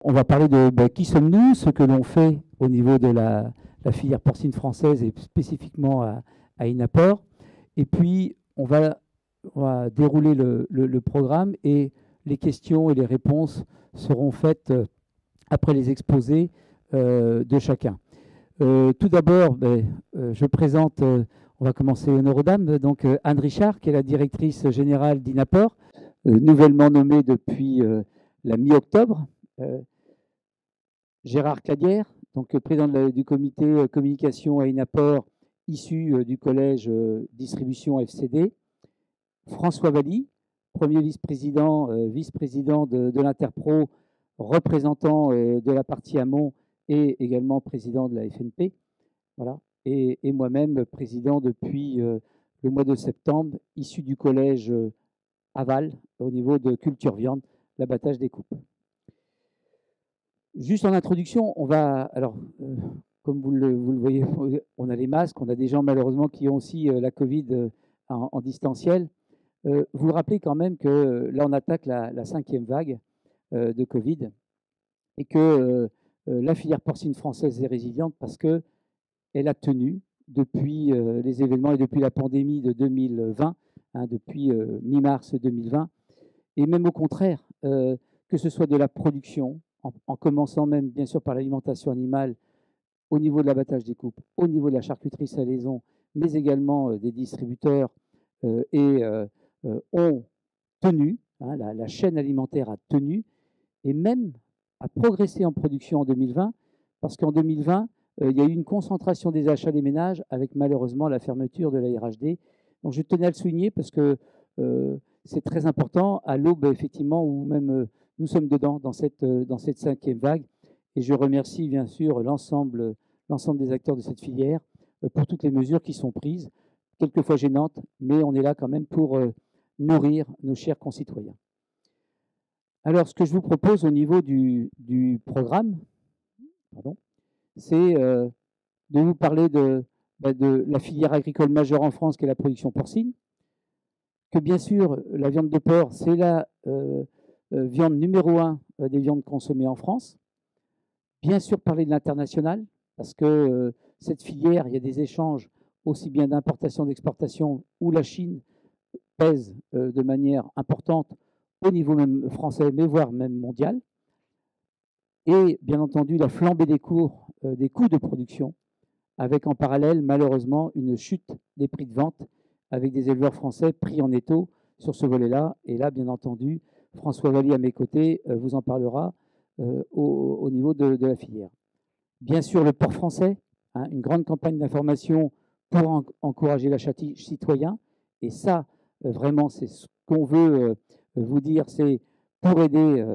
On va parler de qui sommes-nous, ce que l'on fait au niveau de la filière porcine française et spécifiquement à Inaport. Et puis, on va dérouler le programme et les questions et les réponses seront faites après les exposés de chacun. Tout d'abord, je présente, on va commencer honneur aux dames, donc Anne Richard, qui est la directrice générale d'Inaport, nouvellement nommée depuis la mi-octobre. Gérard Cladière, donc président du comité communication à Inaport, issu du collège distribution FCD. François Valli, premier vice-président de l'Interpro, représentant de la partie amont et également président de la FNP. Voilà. Et moi-même, président depuis le mois de septembre, issu du collège aval au niveau de culture viande, l'abattage des coupes. Juste en introduction, on va. Alors, comme vous le voyez, on a les masques, on a des gens malheureusement qui ont aussi la Covid en distanciel. Vous vous rappelez quand même que là, on attaque la 5e vague de Covid et que la filière porcine française est résiliente parce qu'elle a tenu depuis les événements et depuis la pandémie de 2020, depuis mi-mars 2020, et même au contraire, que ce soit de la production, en commençant même bien sûr par l'alimentation animale, au niveau de l'abattage des coupes, au niveau de la charcuterie salaison, mais également des distributeurs, ont tenu, la chaîne alimentaire a tenu, et même a progressé en production en 2020, parce qu'en 2020, il y a eu une concentration des achats des ménages avec malheureusement la fermeture de la RHD. Donc je tenais à le souligner parce que c'est très important à l'aube, effectivement, où même nous sommes dedans, dans cette 5e vague. Et je remercie bien sûr l'ensemble des acteurs de cette filière pour toutes les mesures qui sont prises, quelquefois gênantes, mais on est là quand même pour nourrir nos chers concitoyens. Alors, ce que je vous propose au niveau du programme, c'est de vous parler de la filière agricole majeure en France, qui est la production porcine, que bien sûr, la viande de porc, c'est la viande numéro 1 des viandes consommées en France. Bien sûr, parler de l'international, parce que cette filière, il y a des échanges aussi bien d'importation, d'exportation, où la Chine pèse de manière importante au niveau même français, mais voire même mondial. Et bien entendu, la flambée des coûts de production, avec en parallèle, malheureusement, une chute des prix de vente, avec des éleveurs français pris en étau sur ce volet-là. Et là, bien entendu, François Valli, à mes côtés, vous en parlera au niveau de la filière. Bien sûr, le porc français, une grande campagne d'information pour encourager l'achat citoyen. Et ça, vraiment, c'est ce qu'on veut vous dire, c'est pour aider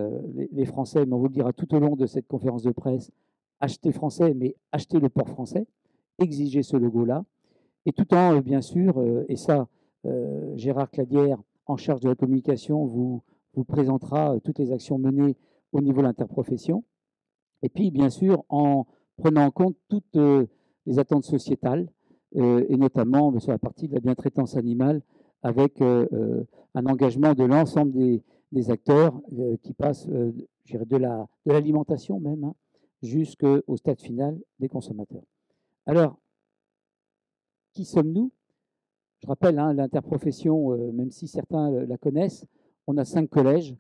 les Français, mais on vous le dira tout au long de cette conférence de presse, acheter français, mais acheter le porc français, exiger ce logo-là, et tout en, bien sûr, et ça, Gérard Cladière, en charge de la communication, vous présentera toutes les actions menées au niveau de l'interprofession. Et puis, bien sûr, en prenant en compte toutes les attentes sociétales, et notamment sur la partie de la bientraitance animale, avec un engagement de l'ensemble des acteurs qui passent de l'alimentation même, jusqu'au stade final des consommateurs. Alors, qui sommes-nous? Je rappelle, l'interprofession, même si certains la connaissent, on a 5 collèges: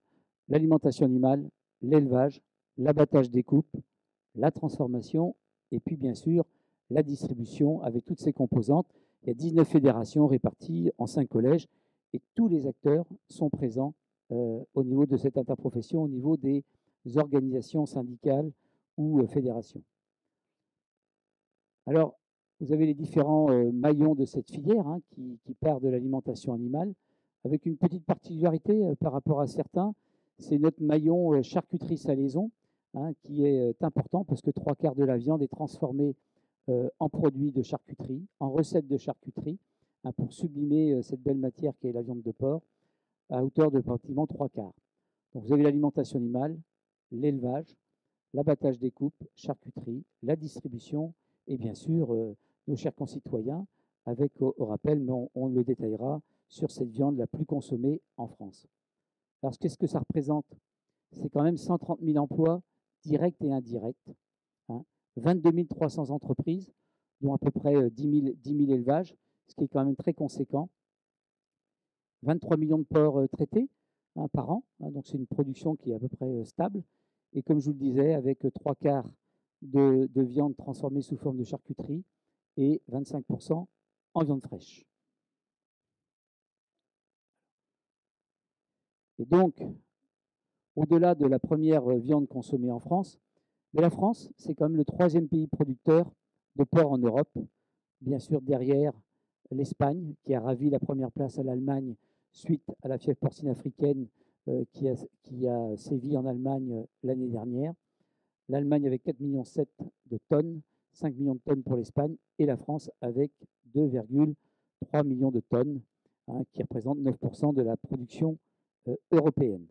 l'alimentation animale, l'élevage, l'abattage des coupes, la transformation et puis bien sûr la distribution avec toutes ses composantes. Il y a 19 fédérations réparties en 5 collèges et tous les acteurs sont présents au niveau de cette interprofession, au niveau des organisations syndicales ou fédérations. Alors, vous avez les différents maillons de cette filière qui part de l'alimentation animale, avec une petite particularité par rapport à certains, c'est notre maillon charcuterie salaison, qui est important parce que 3/4 de la viande est transformée en produits de charcuterie, en recettes de charcuterie, pour sublimer cette belle matière qui est la viande de porc, à hauteur de pratiquement 3/4. Donc vous avez l'alimentation animale, l'élevage, l'abattage des coupes, charcuterie, la distribution et bien sûr nos chers concitoyens, avec au rappel, mais on le détaillera, sur cette viande la plus consommée en France. Alors qu'est-ce que ça représente? C'est quand même 130 000 emplois directs et indirects. 22 300 entreprises, dont à peu près 10 000 élevages, ce qui est quand même très conséquent. 23 millions de porcs traités par an, donc c'est une production qui est à peu près stable. Et comme je vous le disais, avec 3/4 de viande transformée sous forme de charcuterie et 25% en viande fraîche. Et donc, au-delà de la première viande consommée en France, mais la France, c'est quand même le 3e pays producteur de porc en Europe, bien sûr derrière l'Espagne, qui a ravi la première place à l'Allemagne suite à la fièvre porcine africaine qui a sévi en Allemagne l'année dernière. L'Allemagne avec 4,7 millions de tonnes, 5 millions de tonnes pour l'Espagne, et la France avec 2,3 millions de tonnes, qui représentent 9% de la production européenne.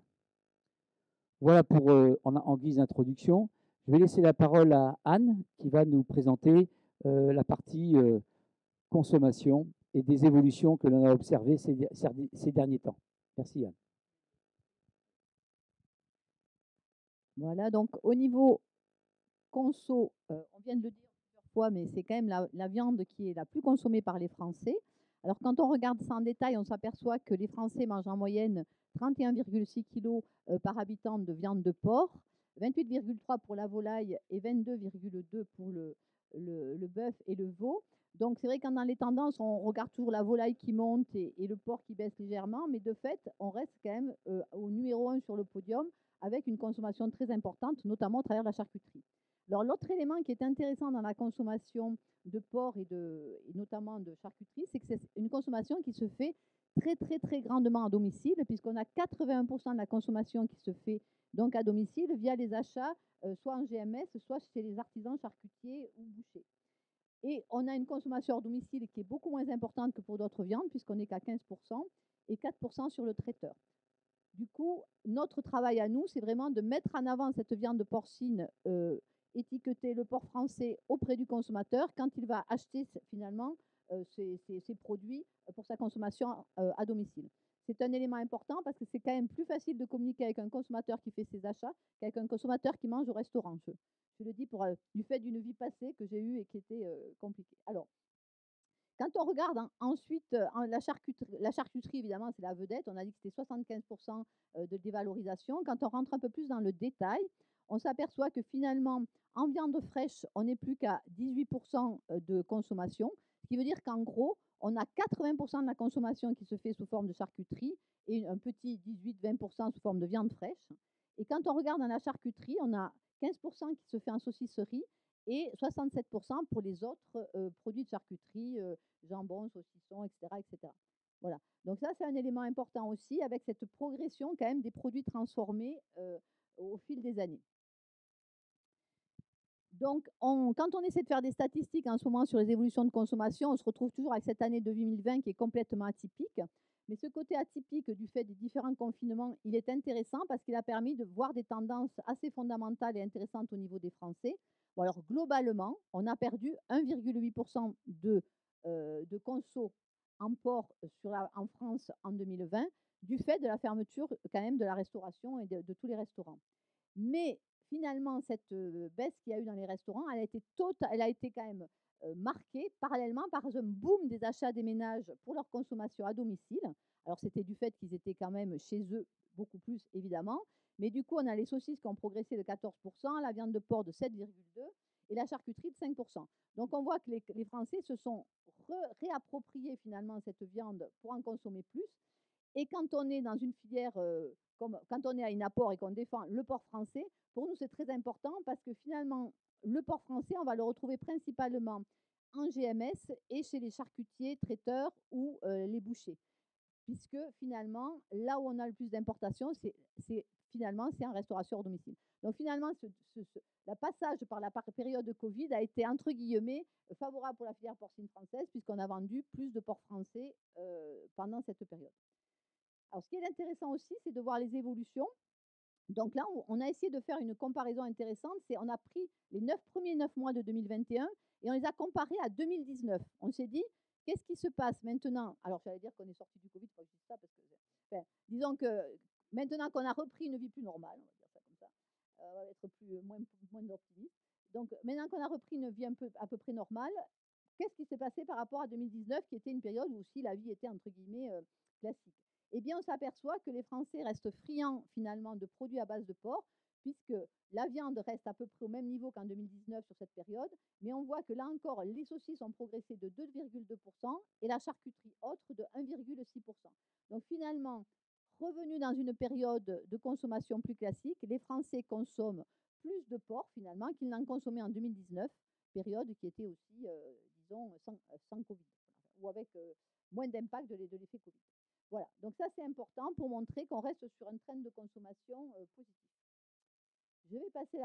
Voilà pour en guise d'introduction. Je vais laisser la parole à Anne qui va nous présenter la partie consommation et des évolutions que l'on a observées ces derniers temps. Merci Anne. Voilà, donc au niveau conso, on vient de le dire plusieurs fois, mais c'est quand même la viande qui est la plus consommée par les Français. Alors quand on regarde ça en détail, on s'aperçoit que les Français mangent en moyenne 31,6 kg par habitant de viande de porc, 28,3 pour la volaille et 22,2 pour le bœuf et le veau. Donc c'est vrai que dans les tendances, on regarde toujours la volaille qui monte et le porc qui baisse légèrement, mais de fait, on reste quand même au numéro 1 sur le podium avec une consommation très importante, notamment au travers de la charcuterie. Alors l'autre élément qui est intéressant dans la consommation de porc et notamment de charcuterie, c'est que c'est une consommation qui se fait très grandement à domicile, puisqu'on a 81% de la consommation qui se fait donc à domicile via les achats, soit en GMS, soit chez les artisans charcutiers ou bouchers. Et on a une consommation hors domicile qui est beaucoup moins importante que pour d'autres viandes, puisqu'on n'est qu'à 15% et 4% sur le traiteur. Du coup, notre travail à nous, c'est vraiment de mettre en avant cette viande porcine, étiqueter le porc français auprès du consommateur quand il va acheter finalement ces produits pour sa consommation à domicile. C'est un élément important parce que c'est quand même plus facile de communiquer avec un consommateur qui fait ses achats qu'avec un consommateur qui mange au restaurant. Je le dis du fait d'une vie passée que j'ai eue et qui était compliquée. Alors, quand on regarde ensuite la charcuterie, évidemment, c'est la vedette. On a dit que c'était 75% de dévalorisation. Quand on rentre un peu plus dans le détail, on s'aperçoit que finalement, en viande fraîche, on n'est plus qu'à 18% de consommation, ce qui veut dire qu'en gros, on a 80% de la consommation qui se fait sous forme de charcuterie et un petit 18-20% sous forme de viande fraîche. Et quand on regarde dans la charcuterie, on a 15% qui se fait en saucisserie et 67% pour les autres produits de charcuterie, jambon, saucisson, etc., etc. Voilà. Donc ça, c'est un élément important aussi, avec cette progression quand même des produits transformés au fil des années. Donc, quand on essaie de faire des statistiques en ce moment sur les évolutions de consommation, on se retrouve toujours avec cette année 2020 qui est complètement atypique. Mais ce côté atypique du fait des différents confinements, il est intéressant parce qu'il a permis de voir des tendances assez fondamentales et intéressantes au niveau des Français. Bon, alors globalement, on a perdu 1,8% de conso en porc en France en 2020 du fait de la fermeture quand même de la restauration et de tous les restaurants. Mais finalement, cette baisse qu'il y a eu dans les restaurants, elle a été quand même marquée parallèlement par un boom des achats des ménages pour leur consommation à domicile. Alors c'était du fait qu'ils étaient quand même chez eux beaucoup plus évidemment, mais du coup on a les saucisses qui ont progressé de 14%, la viande de porc de 7,2% et la charcuterie de 5%. Donc on voit que les Français se sont réappropriés finalement cette viande pour en consommer plus. Et quand on est dans une filière, quand on est à une apport et qu'on défend le porc français, pour nous, c'est très important parce que finalement, le porc français, on va le retrouver principalement en GMS et chez les charcutiers, traiteurs ou les bouchers. Puisque finalement, là où on a le plus d'importations, c'est en restauration hors domicile. Donc finalement, le passage par la période de Covid a été, entre guillemets, favorable pour la filière porcine française, puisqu'on a vendu plus de porc français pendant cette période. Alors, ce qui est intéressant aussi, c'est de voir les évolutions. Donc là, on a essayé de faire une comparaison intéressante. On a pris les 9 mois de 2021 et on les a comparés à 2019. On s'est dit, qu'est-ce qui se passe maintenant? Alors, j'allais dire qu'on est sorti du Covid, pas juste ça, parce que, disons que maintenant qu'on a repris une vie plus normale, on va dire ça comme ça, être moins optimiste. Donc maintenant qu'on a repris une vie à peu près normale, qu'est-ce qui s'est passé par rapport à 2019, qui était une période où aussi la vie était entre guillemets classique? Eh bien, on s'aperçoit que les Français restent friands finalement de produits à base de porc, puisque la viande reste à peu près au même niveau qu'en 2019 sur cette période, mais on voit que là encore, les saucisses ont progressé de 2,2% et la charcuterie autre de 1,6%. Donc finalement, revenus dans une période de consommation plus classique, les Français consomment plus de porc finalement qu'ils n'en consommaient en 2019, période qui était aussi, disons, sans Covid, ou avec moins d'impact de l'effet Covid. Voilà, donc ça c'est important pour montrer qu'on reste sur un trend de consommation positif. Je vais passer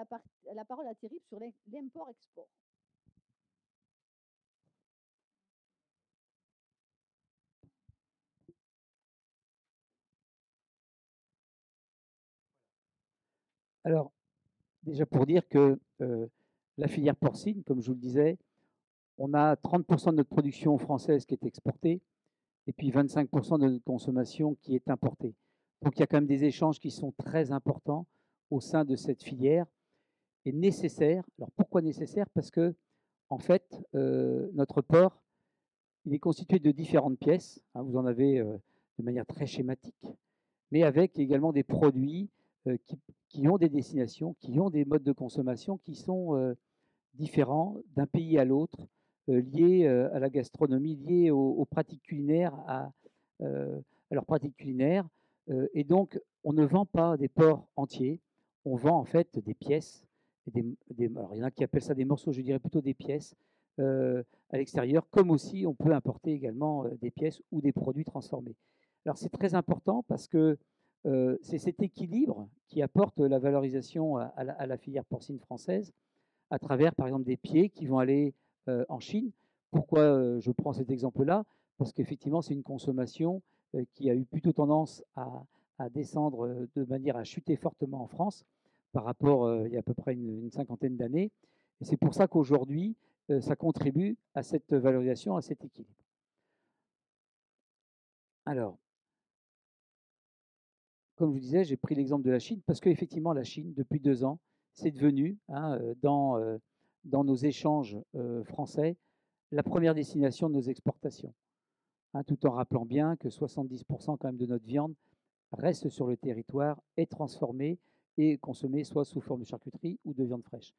la parole à Thierry sur l'import-export. Alors, déjà pour dire que la filière porcine, comme je vous le disais, on a 30% de notre production française qui est exportée et puis 25% de notre consommation qui est importée. Donc il y a quand même des échanges qui sont très importants au sein de cette filière et nécessaires. Alors pourquoi nécessaires? Parce que en fait, notre porc, il est constitué de différentes pièces. Hein, vous en avez de manière très schématique, mais avec également des produits qui ont des destinations, qui ont des modes de consommation qui sont différents d'un pays à l'autre, liés à la gastronomie, liés aux pratiques culinaires, à leurs pratiques culinaires. Et donc, on ne vend pas des porcs entiers, on vend en fait des pièces. Alors, il y en a qui appellent ça des morceaux, je dirais plutôt des pièces à l'extérieur, comme aussi on peut importer également des pièces ou des produits transformés. Alors, c'est très important parce que c'est cet équilibre qui apporte la valorisation à la filière porcine française à travers, par exemple, des pieds qui vont aller en Chine. Pourquoi je prends cet exemple-là? Parce qu'effectivement, c'est une consommation qui a eu plutôt tendance à descendre de manière à chuter fortement en France par rapport il y a à peu près une cinquantaine d'années. Et c'est pour ça qu'aujourd'hui, ça contribue à cette valorisation, à cet équilibre. Alors, comme je vous disais, j'ai pris l'exemple de la Chine parce qu'effectivement, la Chine, depuis 2 ans, c'est devenu, hein, dans nos échanges français, la première destination de nos exportations. Hein, tout en rappelant bien que 70% quand même de notre viande reste sur le territoire, est transformée et consommée soit sous forme de charcuterie ou de viande fraîche.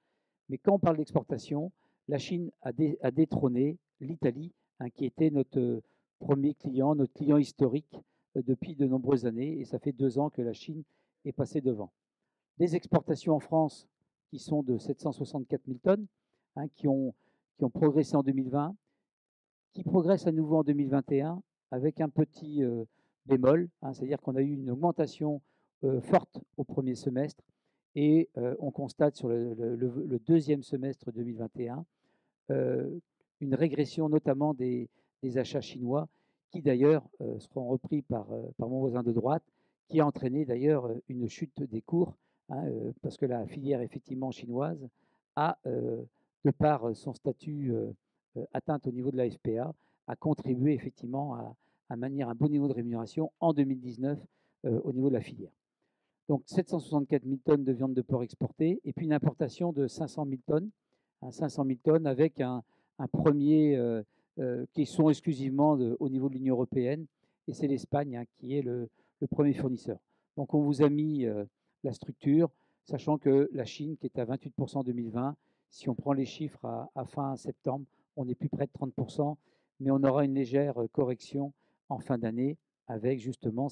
Mais quand on parle d'exportation, la Chine a détrôné l'Italie, hein, qui était notre premier client, notre client historique depuis de nombreuses années. Et ça fait 2 ans que la Chine est passée devant. Des exportations en France qui sont de 764 000 tonnes, hein, qui ont progressé en 2020, qui progressent à nouveau en 2021 avec un petit bémol, hein, c'est-à-dire qu'on a eu une augmentation forte au premier semestre et on constate sur le deuxième semestre 2021 une régression notamment des achats chinois qui d'ailleurs seront repris par mon voisin de droite, qui a entraîné d'ailleurs une chute des cours, hein, parce que la filière effectivement chinoise a, de par son statut atteinte au niveau de la FPA, a contribué effectivement à maintenir un bon niveau de rémunération en 2019 au niveau de la filière. Donc 764 000 tonnes de viande de porc exportée et puis une importation de 500 000 tonnes, hein, 500 000 tonnes avec un premier qui sont exclusivement au niveau de l'Union européenne et c'est l'Espagne, hein, qui est le premier fournisseur. Donc on vous a mis la structure, sachant que la Chine qui est à 28% en 2020, si on prend les chiffres à fin septembre, on est plus près de 30%, mais on aura une légère correction en fin d'année avec justement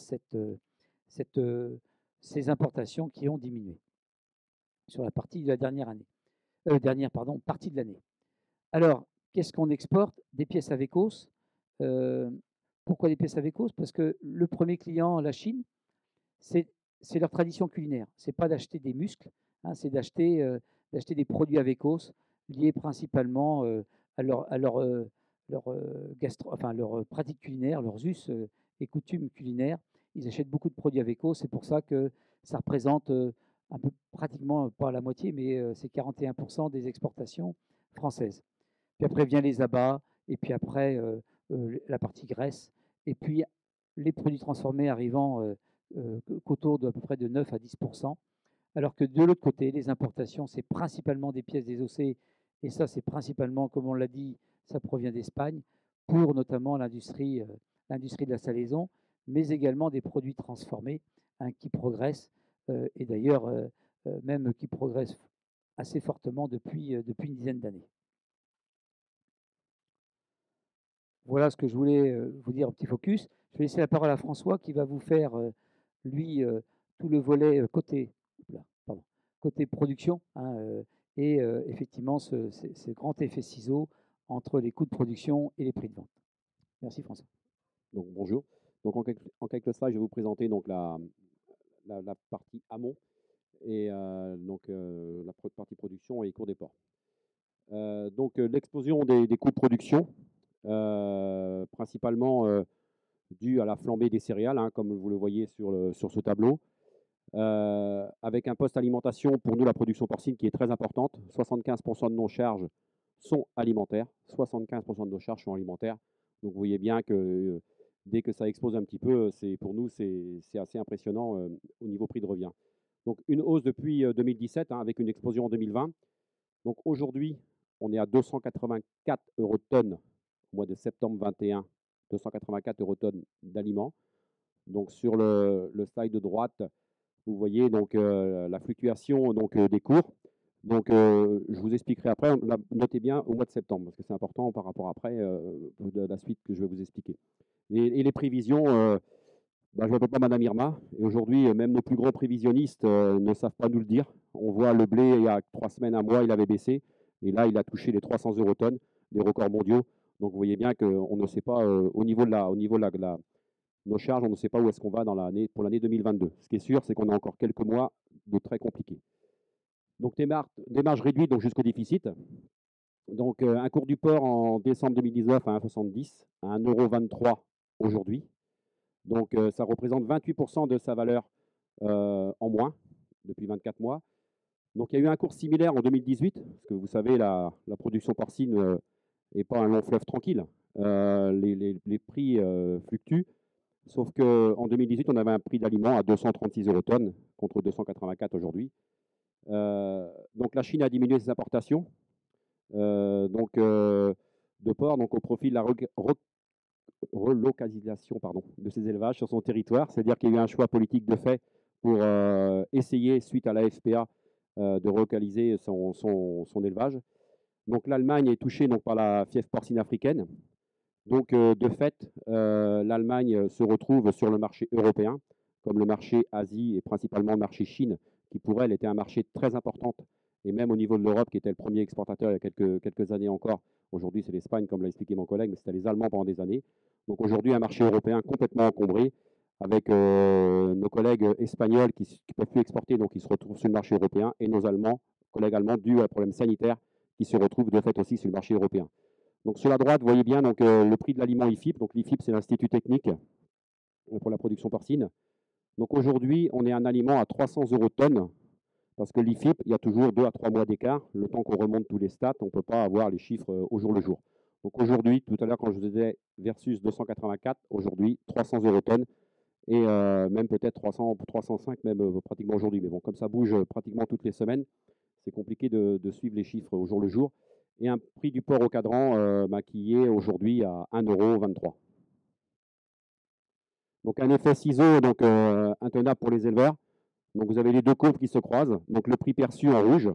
ces importations qui ont diminué sur la partie de la partie de l'année. Alors, qu'est-ce qu'on exporte? Des pièces à Vécos. Pourquoi des pièces à Vécos? Parce que le premier client, la Chine, c'est leur tradition culinaire. C'est pas d'acheter des muscles, hein, c'est d'acheter des produits à Vécos liés principalement leur pratique culinaire, leurs us et coutumes culinaires. Ils achètent beaucoup de produits à Vécos. C'est pour ça que ça représente un peu pratiquement, pas la moitié, mais c'est 41% des exportations françaises. Puis après vient les abats, et puis après la partie graisse, et puis les produits transformés arrivant qu'autour d'à peu près de 9 à 10%. alors que de l'autre côté, les importations, c'est principalement des pièces désossées, et ça, c'est principalement, comme on l'a dit, ça provient d'Espagne, pour notamment l'industrie de la salaison, mais également des produits transformés hein, qui progressent, et d'ailleurs même qui progressent assez fortement depuis une dizaine d'années. Voilà ce que je voulais vous dire, un petit focus. Je vais laisser la parole à François qui va vous faire, lui, tout le volet côté production hein, et effectivement ce grand effet ciseau entre les coûts de production et les prix de vente. Merci François. Donc bonjour. Donc en quelques slides, je vais vous présenter donc la partie amont et la partie production et cours des ports. L'explosion des coûts de production, principalement due à la flambée des céréales, hein, comme vous le voyez sur ce tableau, avec un poste alimentation, pour nous, la production porcine qui est très importante. 75% de nos charges sont alimentaires. 75% de nos charges sont alimentaires. Donc vous voyez bien que dès que ça explose un petit peu, pour nous, c'est assez impressionnant au niveau prix de revient. Donc une hausse depuis 2017 hein, avec une explosion en 2020. Donc aujourd'hui, on est à 284 € tonne au mois de septembre 21, 284 € tonne d'aliments. Donc sur le slide de droite, vous voyez donc la fluctuation des cours. Donc je vous expliquerai après. Notez bien au mois de septembre parce que c'est important par rapport après de la suite que je vais vous expliquer. Et les prévisions, je ne m'appelle pas Madame Irma. Et aujourd'hui, même nos plus grands prévisionnistes ne savent pas nous le dire. On voit le blé, il y a 3 semaines, un mois, il avait baissé. Et là, il a touché les 300 € tonnes, des records mondiaux. Donc, vous voyez bien qu'on ne sait pas, au niveau de nos charges, on ne sait pas où est-ce qu'on va pour l'année 2022. Ce qui est sûr, c'est qu'on a encore quelques mois de très compliqués. Donc, des marges réduites donc jusqu'au déficit. Donc, un cours du porc en décembre 2019 à 1,70, à 1,23 € aujourd'hui. Donc, ça représente 28% de sa valeur en moins depuis 24 mois. Donc, il y a eu un cours similaire en 2018, parce que vous savez, la production porcine n'est pas un long fleuve tranquille. Les prix fluctuent, sauf qu'en 2018, on avait un prix d'aliment à 236 € tonne contre 284 aujourd'hui. Donc, la Chine a diminué ses importations de porc donc, au profit de la relocalisation de ces élevages sur son territoire, c'est-à-dire qu'il y a eu un choix politique de fait pour essayer, suite à la FPA, de relocaliser son élevage. Donc l'Allemagne est touchée donc, par la fièvre porcine africaine. Donc de fait, l'Allemagne se retrouve sur le marché européen, comme le marché Asie et principalement le marché Chine, qui pour elle était un marché très important, et même au niveau de l'Europe, qui était le premier exportateur il y a quelques années encore. Aujourd'hui, c'est l'Espagne, comme l'a expliqué mon collègue, mais c'était les Allemands pendant des années. Donc aujourd'hui, un marché européen complètement encombré, avec nos collègues espagnols qui ne peuvent plus exporter, donc ils se retrouvent sur le marché européen, et nos collègues allemands, dû à un problème sanitaire, qui se retrouvent de fait aussi sur le marché européen. Donc sur la droite, vous voyez bien donc, le prix de l'aliment IFIP. Donc l'IFIP, c'est l'Institut technique pour la production porcine. Donc aujourd'hui, on est un aliment à 300 € tonne, parce que l'IFIP, il y a toujours 2 à 3 mois d'écart. Le temps qu'on remonte tous les stats, on ne peut pas avoir les chiffres au jour le jour. Donc aujourd'hui, tout à l'heure, quand je vous disais versus 284, aujourd'hui, 300 € tonne, et même peut-être 300, 305 même pratiquement aujourd'hui. Mais bon, comme ça bouge pratiquement toutes les semaines, c'est compliqué de suivre les chiffres au jour le jour. Et un prix du porc au cadran qui est aujourd'hui à 1,23 €. Donc un effet ciseau donc, intenable pour les éleveurs. Donc vous avez les deux courbes qui se croisent, donc le prix perçu en rouge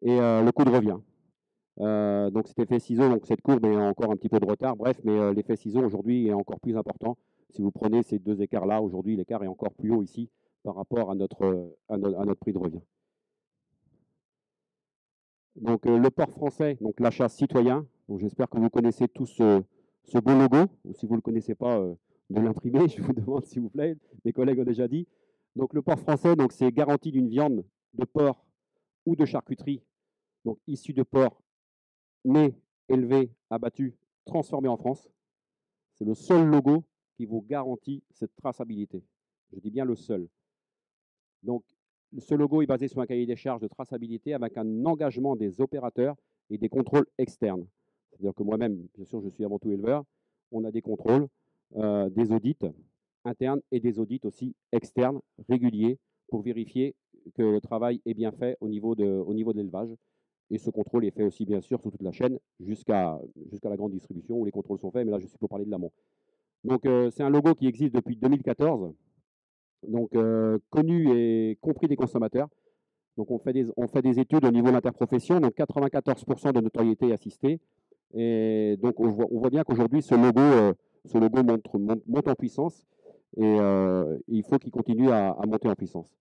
et le coût de revient. Donc cet effet ciseau, donc cette courbe est encore un petit peu de retard, bref, mais l'effet ciseau aujourd'hui est encore plus important. Si vous prenez ces deux écarts-là, aujourd'hui l'écart est encore plus haut ici par rapport à notre prix de revient. Donc le porc français, donc l'achat citoyen. Donc j'espère que vous connaissez tous ce beau logo, ou si vous ne le connaissez pas, de l'imprimer, je vous demande s'il vous plaît. Mes collègues ont déjà dit. Donc le porc français, donc c'est garantie d'une viande de porc ou de charcuterie, donc issue de porc né, élevé, abattu, transformé en France. C'est le seul logo qui vous garantit cette traçabilité. Je dis bien le seul. Donc ce logo est basé sur un cahier des charges de traçabilité avec un engagement des opérateurs et des contrôles externes. C'est-à-dire que moi-même, bien sûr, je suis avant tout éleveur, on a des contrôles, des audits internes et des audits aussi externes, réguliers, pour vérifier que le travail est bien fait au niveau de l'élevage. Et ce contrôle est fait aussi, bien sûr, sur toute la chaîne, jusqu'à la grande distribution où les contrôles sont faits. Mais là, je suis pour parler de l'amont. Donc, c'est un logo qui existe depuis 2014, donc connu et compris des consommateurs. Donc, on fait des études au niveau de l'interprofession, donc 94% de notoriété assistée. Et donc, on voit bien qu'aujourd'hui, ce logo monte en puissance et il faut qu'il continue à monter en puissance.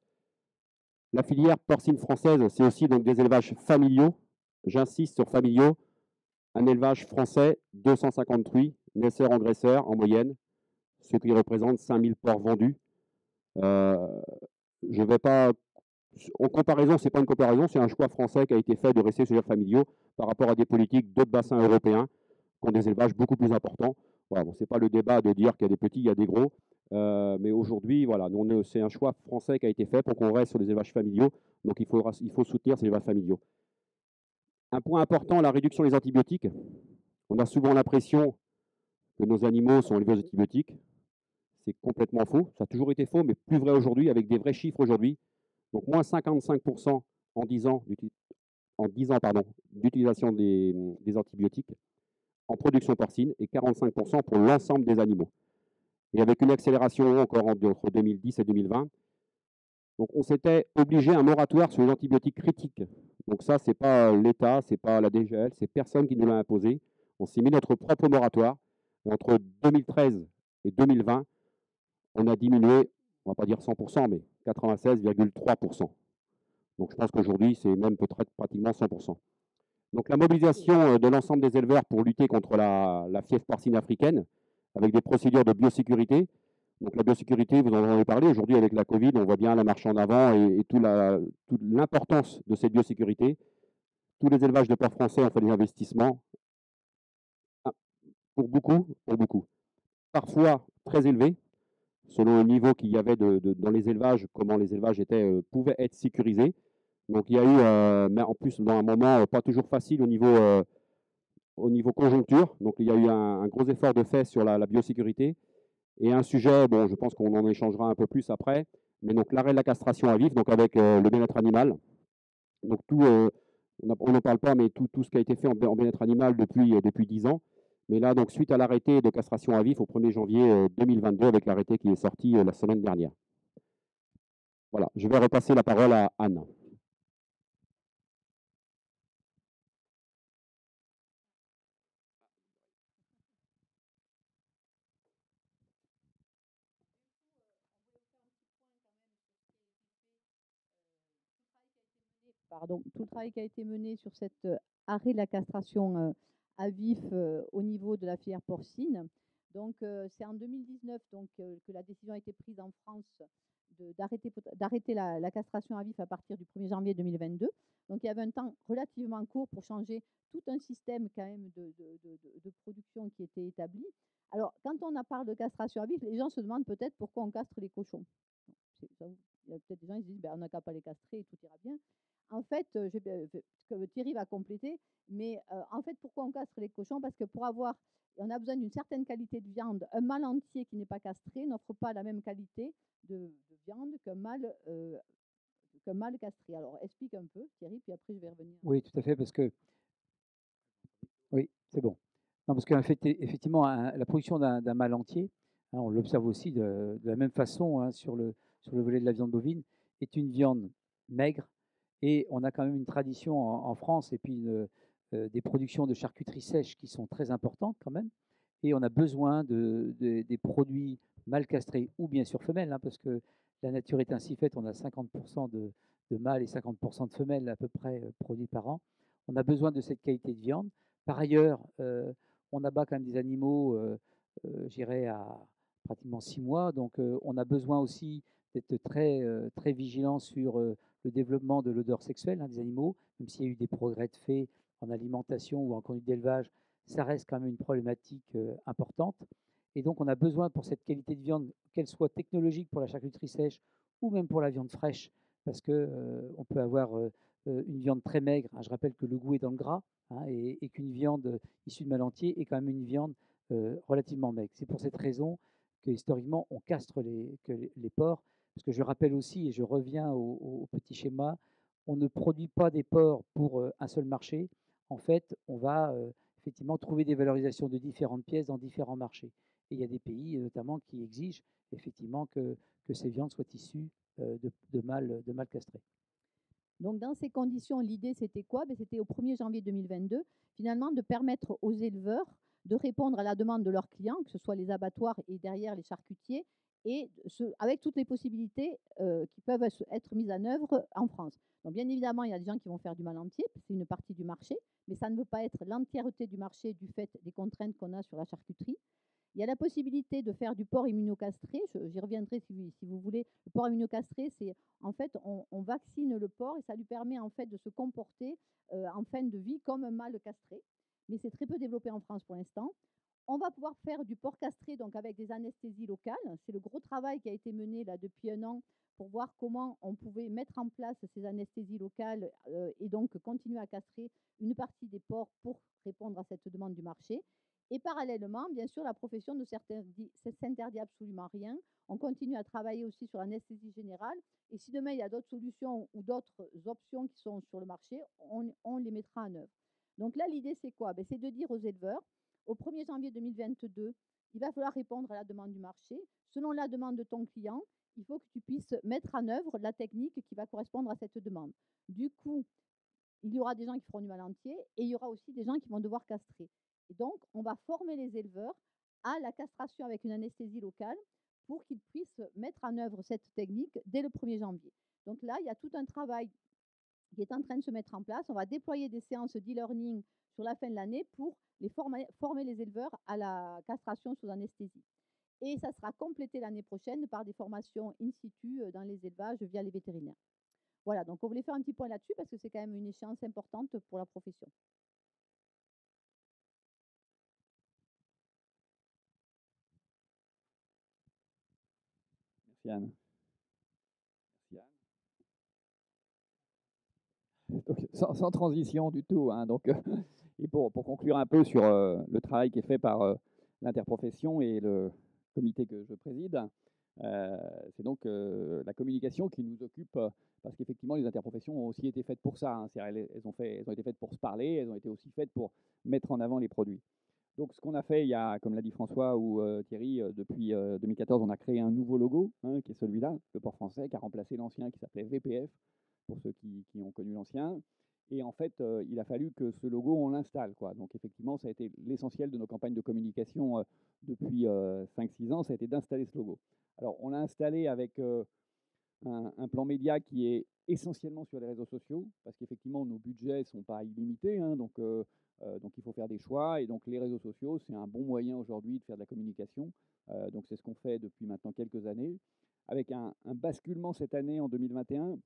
La filière porcine française, c'est aussi donc des élevages familiaux. J'insiste sur familiaux. Un élevage français, 250 truies, naisseurs-engraisseurs en moyenne, ce qui représente 5000 porcs vendus. Je vais pas. En comparaison, ce n'est pas une comparaison, c'est un choix français qui a été fait de rester sur les familiaux par rapport à des politiques d'autres bassins européens qui ont des élevages beaucoup plus importants. Voilà, bon, ce n'est pas le débat de dire qu'il y a des petits, il y a des gros. Mais aujourd'hui, voilà, c'est un choix français qui a été fait pour qu'on reste sur les élevages familiaux. Donc il faut soutenir ces élevages familiaux. Un point important, la réduction des antibiotiques. On a souvent l'impression que nos animaux sont élevés aux antibiotiques. C'est complètement faux. Ça a toujours été faux, mais plus vrai aujourd'hui, avec des vrais chiffres aujourd'hui. Donc, moins 55% en 10 ans d'utilisation des antibiotiques en production porcine et 45% pour l'ensemble des animaux. Et avec une accélération encore entre 2010 et 2020. Donc, on s'était obligé à un moratoire sur les antibiotiques critiques. Donc, ça, ce n'est pas l'État, ce n'est pas la DGL, c'est personne qui nous l'a imposé. On s'est mis notre propre moratoire. Et entre 2013 et 2020, on a diminué, on ne va pas dire 100%, mais 96,3%. Donc je pense qu'aujourd'hui, c'est même peut-être pratiquement 100%. Donc la mobilisation de l'ensemble des éleveurs pour lutter contre la fièvre porcine africaine, avec des procédures de biosécurité. Donc la biosécurité, vous en avez parlé, aujourd'hui avec la Covid, on voit bien la marche en avant et toute l'importance de cette biosécurité. Tous les élevages de porcs français ont fait des investissements, pour beaucoup, parfois très élevés, selon le niveau qu'il y avait dans les élevages, comment les élevages pouvaient être sécurisés. Donc il y a eu, mais en plus dans un moment pas toujours facile au niveau conjoncture. Donc il y a eu un gros effort de fait sur la biosécurité. Et un sujet, bon, je pense qu'on en échangera un peu plus après, mais donc l'arrêt de la castration à vif, donc avec le bien-être animal. Donc on n'en parle pas, mais tout ce qui a été fait en bien-être animal depuis 10 ans. Mais là, donc suite à l'arrêté de castration à vif au 1er janvier 2022, avec l'arrêté qui est sorti la semaine dernière. Voilà, je vais repasser la parole à Anne. Tout le travail qui a été mené sur cet arrêt de la castration à vif au niveau de la filière porcine. Donc, c'est en 2019 que la décision a été prise en France d'arrêter la castration à vif à partir du 1er janvier 2022. Donc, il y avait un temps relativement court pour changer tout un système quand même de production qui était établi. Alors, quand on parle de castration à vif, les gens se demandent peut-être pourquoi on castre les cochons. Il y a peut-être des gens qui se disent on n'a qu'à pas les castrer et tout ira bien. En fait, Thierry va compléter, mais en fait, pourquoi on castre les cochons? Parce que on a besoin d'une certaine qualité de viande. Un mâle entier qui n'est pas castré n'offre pas la même qualité de viande qu'un mâle castré. Alors, explique un peu, Thierry, puis après, je vais revenir. Oui, tout à fait, parce que... Oui, c'est bon. Non, parce qu'effectivement, la production d'un mâle entier, hein, on l'observe aussi de la même façon hein, sur le volet de la viande bovine, est une viande maigre. Et on a quand même une tradition en France et puis des productions de charcuterie sèche qui sont très importantes quand même. Et on a besoin des produits mâles castrés ou bien sûr femelles, hein, parce que la nature est ainsi faite, on a 50% de mâles et 50% de femelles à peu près produits par an. On a besoin de cette qualité de viande. Par ailleurs, on abat quand même des animaux, j'irais à pratiquement 6 mois. Donc, on a besoin aussi d'être très vigilant sur le développement de l'odeur sexuelle hein, des animaux, même s'il y a eu des progrès de fait en alimentation ou en conduite d'élevage, ça reste quand même une problématique importante. Et donc, on a besoin pour cette qualité de viande, qu'elle soit technologique pour la charcuterie sèche ou même pour la viande fraîche, parce qu'on peut avoir une viande très maigre. Hein, je rappelle que le goût est dans le gras hein, et qu'une viande issue de mâle entier est quand même une viande relativement maigre. C'est pour cette raison que historiquement, on castre les porcs, Parce que je rappelle aussi, et je reviens au petit schéma, on ne produit pas des porcs pour un seul marché. En fait, on va effectivement trouver des valorisations de différentes pièces dans différents marchés. Et il y a des pays notamment qui exigent effectivement que ces viandes soient issues de mâles castrés. Donc, dans ces conditions, l'idée, c'était quoi? C'était au 1er janvier 2022, finalement, de permettre aux éleveurs de répondre à la demande de leurs clients, que ce soit les abattoirs et derrière les charcutiers, et avec toutes les possibilités qui peuvent être mises en œuvre en France. Donc, bien évidemment, il y a des gens qui vont faire du mal entier, c'est une partie du marché, mais ça ne veut pas être l'entièreté du marché du fait des contraintes qu'on a sur la charcuterie. Il y a la possibilité de faire du porc immunocastré, j'y reviendrai si vous voulez. Le porc immunocastré, c'est en fait, on vaccine le porc et ça lui permet en fait de se comporter en fin de vie comme un mâle castré. Mais c'est très peu développé en France pour l'instant. On va pouvoir faire du porc castré donc avec des anesthésies locales. C'est le gros travail qui a été mené là depuis un an pour voir comment on pouvait mettre en place ces anesthésies locales et donc continuer à castrer une partie des porcs pour répondre à cette demande du marché. Et parallèlement, bien sûr, la profession ne s'interdit absolument rien. On continue à travailler aussi sur l'anesthésie générale. Et si demain, il y a d'autres solutions ou d'autres options qui sont sur le marché, on les mettra en œuvre. Donc là, l'idée, c'est quoi? C'est de dire aux éleveurs, au 1er janvier 2022, il va falloir répondre à la demande du marché. Selon la demande de ton client, il faut que tu puisses mettre en œuvre la technique qui va correspondre à cette demande. Du coup, il y aura des gens qui feront du mal entier et il y aura aussi des gens qui vont devoir castrer. Et donc, on va former les éleveurs à la castration avec une anesthésie locale pour qu'ils puissent mettre en œuvre cette technique dès le 1er janvier. Donc là, il y a tout un travail qui est en train de se mettre en place. On va déployer des séances d'e-learning sur la fin de l'année pour former les éleveurs à la castration sous anesthésie. Et ça sera complété l'année prochaine par des formations in situ dans les élevages via les vétérinaires. Voilà, donc on voulait faire un petit point là-dessus parce que c'est quand même une échéance importante pour la profession. Merci Anne. Donc, sans transition du tout, hein, donc, et pour conclure un peu sur le travail qui est fait par l'interprofession et le comité que je préside, c'est donc la communication qui nous occupe, parce qu'effectivement, les interprofessions ont aussi été faites pour ça. Hein, elles ont été faites pour se parler, elles ont été aussi faites pour mettre en avant les produits. Donc, ce qu'on a fait, il y a, comme l'a dit François ou Thierry, depuis 2014, on a créé un nouveau logo, hein, qui est celui-là, le port français, qui a remplacé l'ancien qui s'appelait VPF, pour ceux qui ont connu l'ancien. Et en fait, il a fallu que ce logo, on l'installe, quoi. Donc, effectivement, ça a été l'essentiel de nos campagnes de communication depuis 5-6 ans, ça a été d'installer ce logo. Alors, on l'a installé avec un plan média qui est essentiellement sur les réseaux sociaux, parce qu'effectivement, nos budgets ne sont pas illimités, hein, donc il faut faire des choix. Et donc, les réseaux sociaux, c'est un bon moyen aujourd'hui de faire de la communication. Donc, c'est ce qu'on fait depuis maintenant quelques années, avec un basculement cette année en 2021.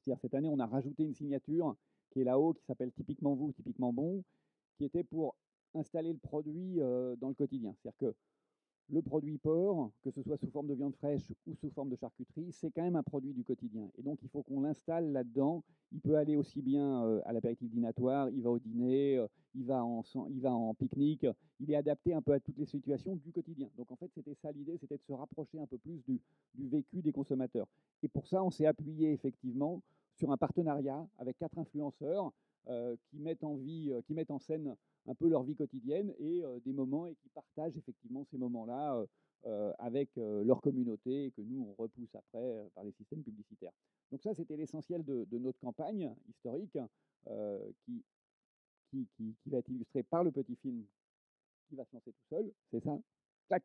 C'est-à-dire, cette année, on a rajouté une signature qui est là-haut, qui s'appelle Typiquement vous, typiquement bon, qui était pour installer le produit dans le quotidien. C'est-à-dire que le produit porc, que ce soit sous forme de viande fraîche ou sous forme de charcuterie, c'est quand même un produit du quotidien. Et donc, il faut qu'on l'installe là-dedans. Il peut aller aussi bien à l'apéritif dînatoire, il va au dîner, il va en pique-nique. Il est adapté un peu à toutes les situations du quotidien. Donc, en fait, c'était ça l'idée, c'était de se rapprocher un peu plus du vécu des consommateurs. Et pour ça, on s'est appuyé effectivement sur un partenariat avec 4 influenceurs qui mettent en scène un peu leur vie quotidienne et des moments, et qui partagent effectivement ces moments-là avec leur communauté, et que nous, on repousse après par les systèmes publicitaires. Donc ça, c'était l'essentiel de notre campagne historique qui va être illustrée par le petit film qui va se lancer tout seul. C'est ça. Tac.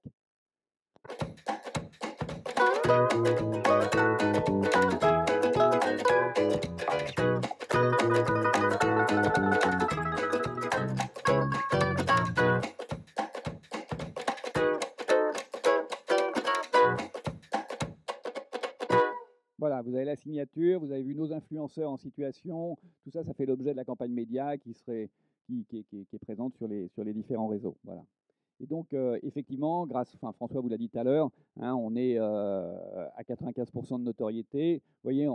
Voilà, vous avez la signature, vous avez vu nos influenceurs en situation, tout ça, ça fait l'objet de la campagne média qui est présente sur les différents réseaux. Voilà. Et donc, effectivement, François vous l'a dit tout à l'heure, hein, on est à 95% de notoriété. Vous voyez,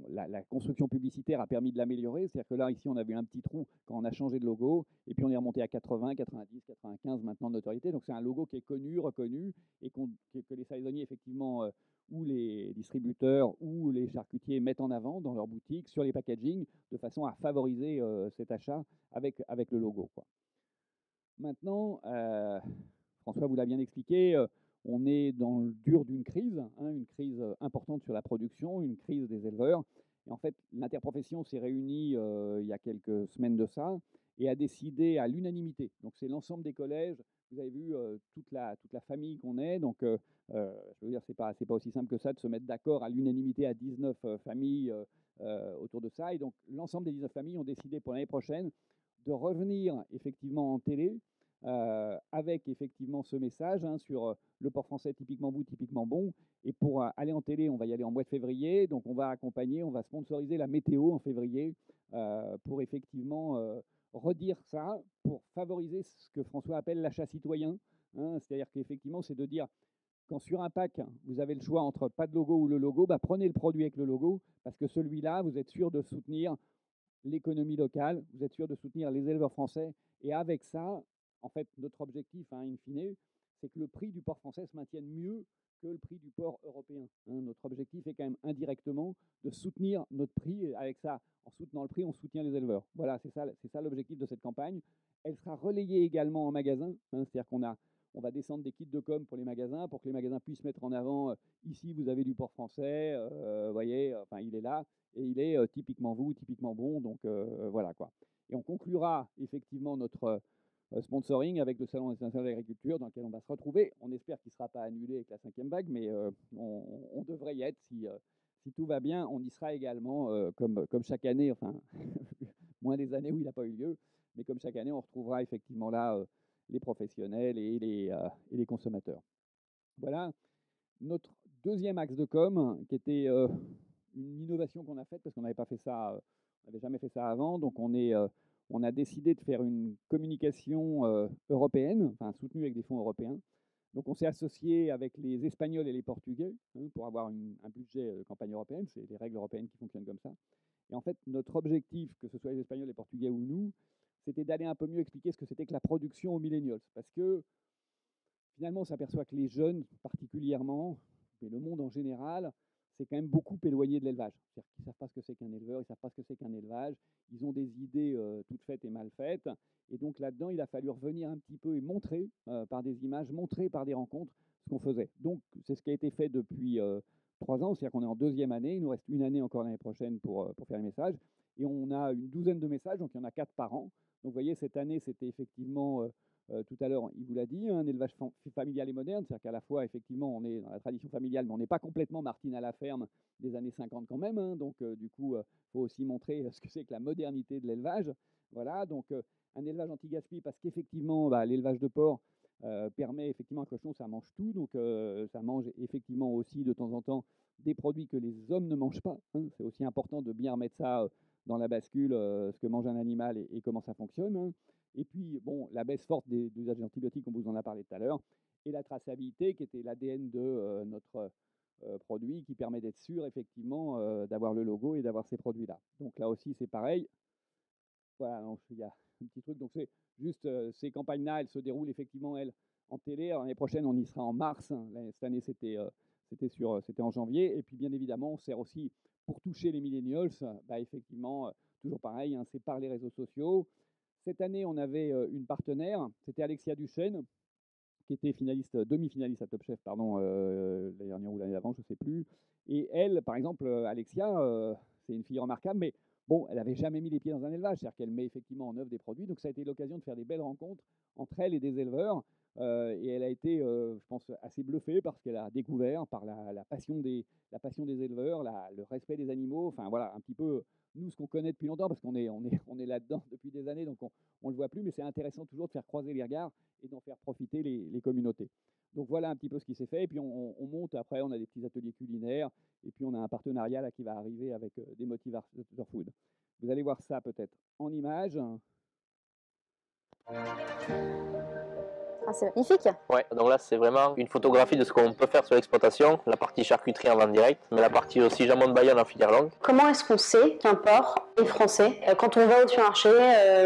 la construction publicitaire a permis de l'améliorer. C'est-à-dire que là, ici, on avait un petit trou quand on a changé de logo, et puis on est remonté à 80, 90, 95 maintenant de notoriété. Donc, c'est un logo qui est connu, reconnu, et que les saisonniers, effectivement, ou les distributeurs ou les charcutiers mettent en avant dans leurs boutiques, sur les packaging, de façon à favoriser cet achat avec le logo, quoi. Maintenant, François vous l'a bien expliqué, on est dans le dur d'une crise, hein, une crise importante sur la production, une crise des éleveurs. Et en fait, l'interprofession s'est réunie il y a quelques semaines de ça et a décidé à l'unanimité. Donc c'est l'ensemble des collèges. Vous avez vu toute la famille qu'on est. Donc je veux dire, c'est pas aussi simple que ça de se mettre d'accord à l'unanimité à 19 familles autour de ça. Et donc l'ensemble des 19 familles ont décidé pour l'année prochaine de revenir effectivement en télé avec effectivement ce message hein, sur le porc français typiquement beau, typiquement bon. Et pour aller en télé, on va y aller en mois de février. Donc on va accompagner, on va sponsoriser la météo en février pour effectivement redire ça, pour favoriser ce que François appelle l'achat citoyen. Hein, c'est-à-dire qu'effectivement, c'est de dire quand sur un pack, vous avez le choix entre pas de logo ou le logo, bah prenez le produit avec le logo, parce que celui-là, vous êtes sûr de soutenir l'économie locale, vous êtes sûr de soutenir les éleveurs français. Et avec ça, en fait, notre objectif, hein, in fine, c'est que le prix du porc français se maintienne mieux que le prix du porc européen. Hein. Notre objectif est quand même indirectement de soutenir notre prix. Et avec ça, en soutenant le prix, on soutient les éleveurs. Voilà, c'est ça l'objectif de cette campagne. Elle sera relayée également en magasin. Hein, c'est-à-dire on va descendre des kits de com pour les magasins, pour que les magasins puissent mettre en avant ici vous avez du porc français, voyez, enfin il est là, et il est typiquement vous, typiquement bon, donc voilà quoi. Et on conclura effectivement notre sponsoring avec le Salon international de l'agriculture dans lequel on va se retrouver. On espère qu'il ne sera pas annulé avec la 5e vague, mais on devrait y être si tout va bien. On y sera également comme chaque année, enfin moins des années où il n'a pas eu lieu, mais comme chaque année, on retrouvera effectivement là les professionnels et les consommateurs. Voilà notre deuxième axe de com, qui était une innovation qu'on a faite parce qu'on n'avait pas fait ça, on n'avait jamais fait ça avant. Donc on a décidé de faire une communication européenne, enfin soutenue avec des fonds européens. Donc on s'est associé avec les Espagnols et les Portugais hein, pour avoir un budget de campagne européenne. C'est les règles européennes qui fonctionnent comme ça. Et en fait, notre objectif, que ce soit les Espagnols, les Portugais ou nous, c'était d'aller un peu mieux expliquer ce que c'était que la production aux millennials. Parce que finalement, on s'aperçoit que les jeunes particulièrement, mais le monde en général, c'est quand même beaucoup éloigné de l'élevage. C'est-à-dire qu'ils ne savent pas ce que c'est qu'un éleveur, ils ne savent pas ce que c'est qu'un élevage, ils ont des idées toutes faites et mal faites. Et donc là-dedans, il a fallu revenir un petit peu et montrer par des images, montrer par des rencontres ce qu'on faisait. Donc c'est ce qui a été fait depuis 3 ans, c'est-à-dire qu'on est en 2e année, il nous reste 1 année encore l'année prochaine pour faire les messages. Et on a une douzaine de messages, donc il y en a 4 par an. Donc vous voyez, cette année, c'était effectivement... tout à l'heure, il vous l'a dit, un élevage familial et moderne, c'est-à-dire qu'à la fois, effectivement, on est dans la tradition familiale, mais on n'est pas complètement Martine à la ferme des années 50 quand même. Hein, donc, du coup, il faut aussi montrer ce que c'est que la modernité de l'élevage. Voilà, donc un élevage anti-gaspi, parce qu'effectivement, l'élevage de porc permet effectivement un cochon, ça mange tout, donc ça mange effectivement aussi de temps en temps des produits que les hommes ne mangent pas. Hein. C'est aussi important de bien remettre ça dans la bascule, ce que mange un animal et comment ça fonctionne. Hein. Et puis, bon, la baisse forte des usages d'antibiotiques, on vous en a parlé tout à l'heure, et la traçabilité, qui était l'ADN de notre produit, qui permet d'être sûr, effectivement, d'avoir le logo et d'avoir ces produits-là. Donc là aussi, c'est pareil. Voilà, donc il y a un petit truc. Donc c'est juste, ces campagnes-là, elles se déroulent effectivement, elles, en télé. Alors, l'année prochaine, on y sera en mars. Cette année, c'était en janvier. Et puis, bien évidemment, on sert aussi pour toucher les millennials. Effectivement, toujours pareil, hein, c'est par les réseaux sociaux. Cette année, on avait une partenaire, c'était Alexia Duchesne, qui était demi-finaliste à Top Chef, pardon, l'année dernière ou l'année d'avant, je ne sais plus. Et elle, par exemple, Alexia, c'est une fille remarquable, mais bon, elle n'avait jamais mis les pieds dans un élevage, c'est-à-dire qu'elle met effectivement en œuvre des produits. Donc ça a été l'occasion de faire des belles rencontres entre elle et des éleveurs. Et elle a été, je pense, assez bluffée parce qu'elle a découvert par la passion des éleveurs, le respect des animaux, enfin voilà, un petit peu nous ce qu'on connaît depuis longtemps parce qu'on est là-dedans depuis des années, donc on ne le voit plus, mais c'est intéressant toujours de faire croiser les regards et d'en faire profiter les communautés. Donc voilà un petit peu ce qui s'est fait. Et puis on monte, après on a des petits ateliers culinaires, et puis on a un partenariat là, qui va arriver avec des Motivateurs Food. Vous allez voir ça peut-être en images. Ah, c'est magnifique. Ouais, donc là c'est vraiment une photographie de ce qu'on peut faire sur l'exploitation, la partie charcuterie en vente directe, mais la partie aussi jambon de Bayonne en filière longue. Comment est-ce qu'on sait qu'un porc est français quand on va au supermarché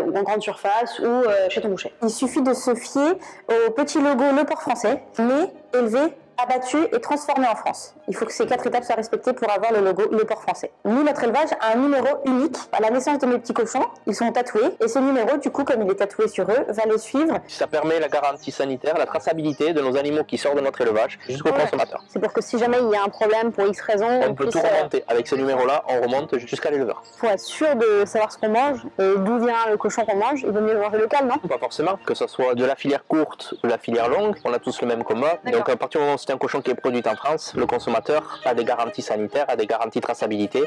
ou en grande surface ou chez ton boucher? Il suffit de se fier au petit logo Le Porc Français, né, élevé, abattu et transformé en France. Il faut que ces 4 étapes soient respectées pour avoir le logo Le Porc Français. Nous, notre élevage a un numéro unique. À la naissance de mes petits cochons, ils sont tatoués et ce numéro, du coup, comme il est tatoué sur eux, va les suivre. Ça permet la garantie sanitaire, la traçabilité de nos animaux qui sortent de notre élevage jusqu'au consommateur. C'est pour que si jamais il y a un problème pour X raison, on peut tout remonter. Avec ce numéro-là, on remonte jusqu'à l'éleveur. Pour être sûr de savoir ce qu'on mange et d'où vient le cochon qu'on mange, il vaut mieux manger local, non? Pas forcément, que ce soit de la filière courte ou de la filière longue, on a tous le même combat. Donc à partir du moment où c'est un cochon qui est produit en France, le consommateur a des garanties sanitaires, a des garanties de traçabilité.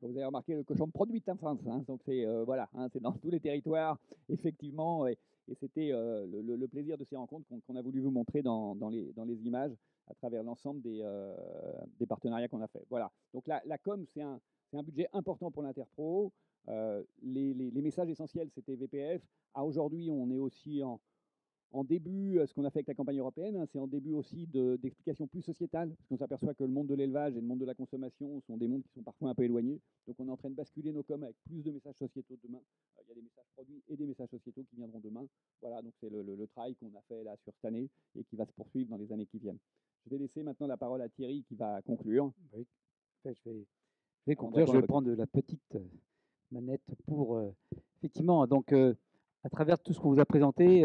Vous avez remarqué le cochon produit en France, hein, donc c'est voilà, hein, c'est dans tous les territoires, effectivement, et c'était le plaisir de ces rencontres qu'on a voulu vous montrer dans les images à travers l'ensemble des partenariats qu'on a fait. Voilà, donc la com, c'est un budget important pour l'Interpro. Les messages essentiels, c'était VPF. À aujourd'hui, on est aussi en début, ce qu'on a fait avec la campagne européenne, hein, c'est en début aussi d'explications plus sociétales, parce qu'on s'aperçoit que le monde de l'élevage et le monde de la consommation sont des mondes qui sont parfois un peu éloignés. Donc on est en train de basculer nos coms avec plus de messages sociétaux demain. Il y a des messages produits et des messages sociétaux qui viendront demain. Voilà, donc c'est le travail qu'on a fait là sur cette année et qui va se poursuivre dans les années qui viennent. Je vais laisser maintenant la parole à Thierry qui va conclure. Oui, je vais conclure. Je vais prendre la petite manette pour effectivement, donc à travers tout ce qu'on vous a présenté,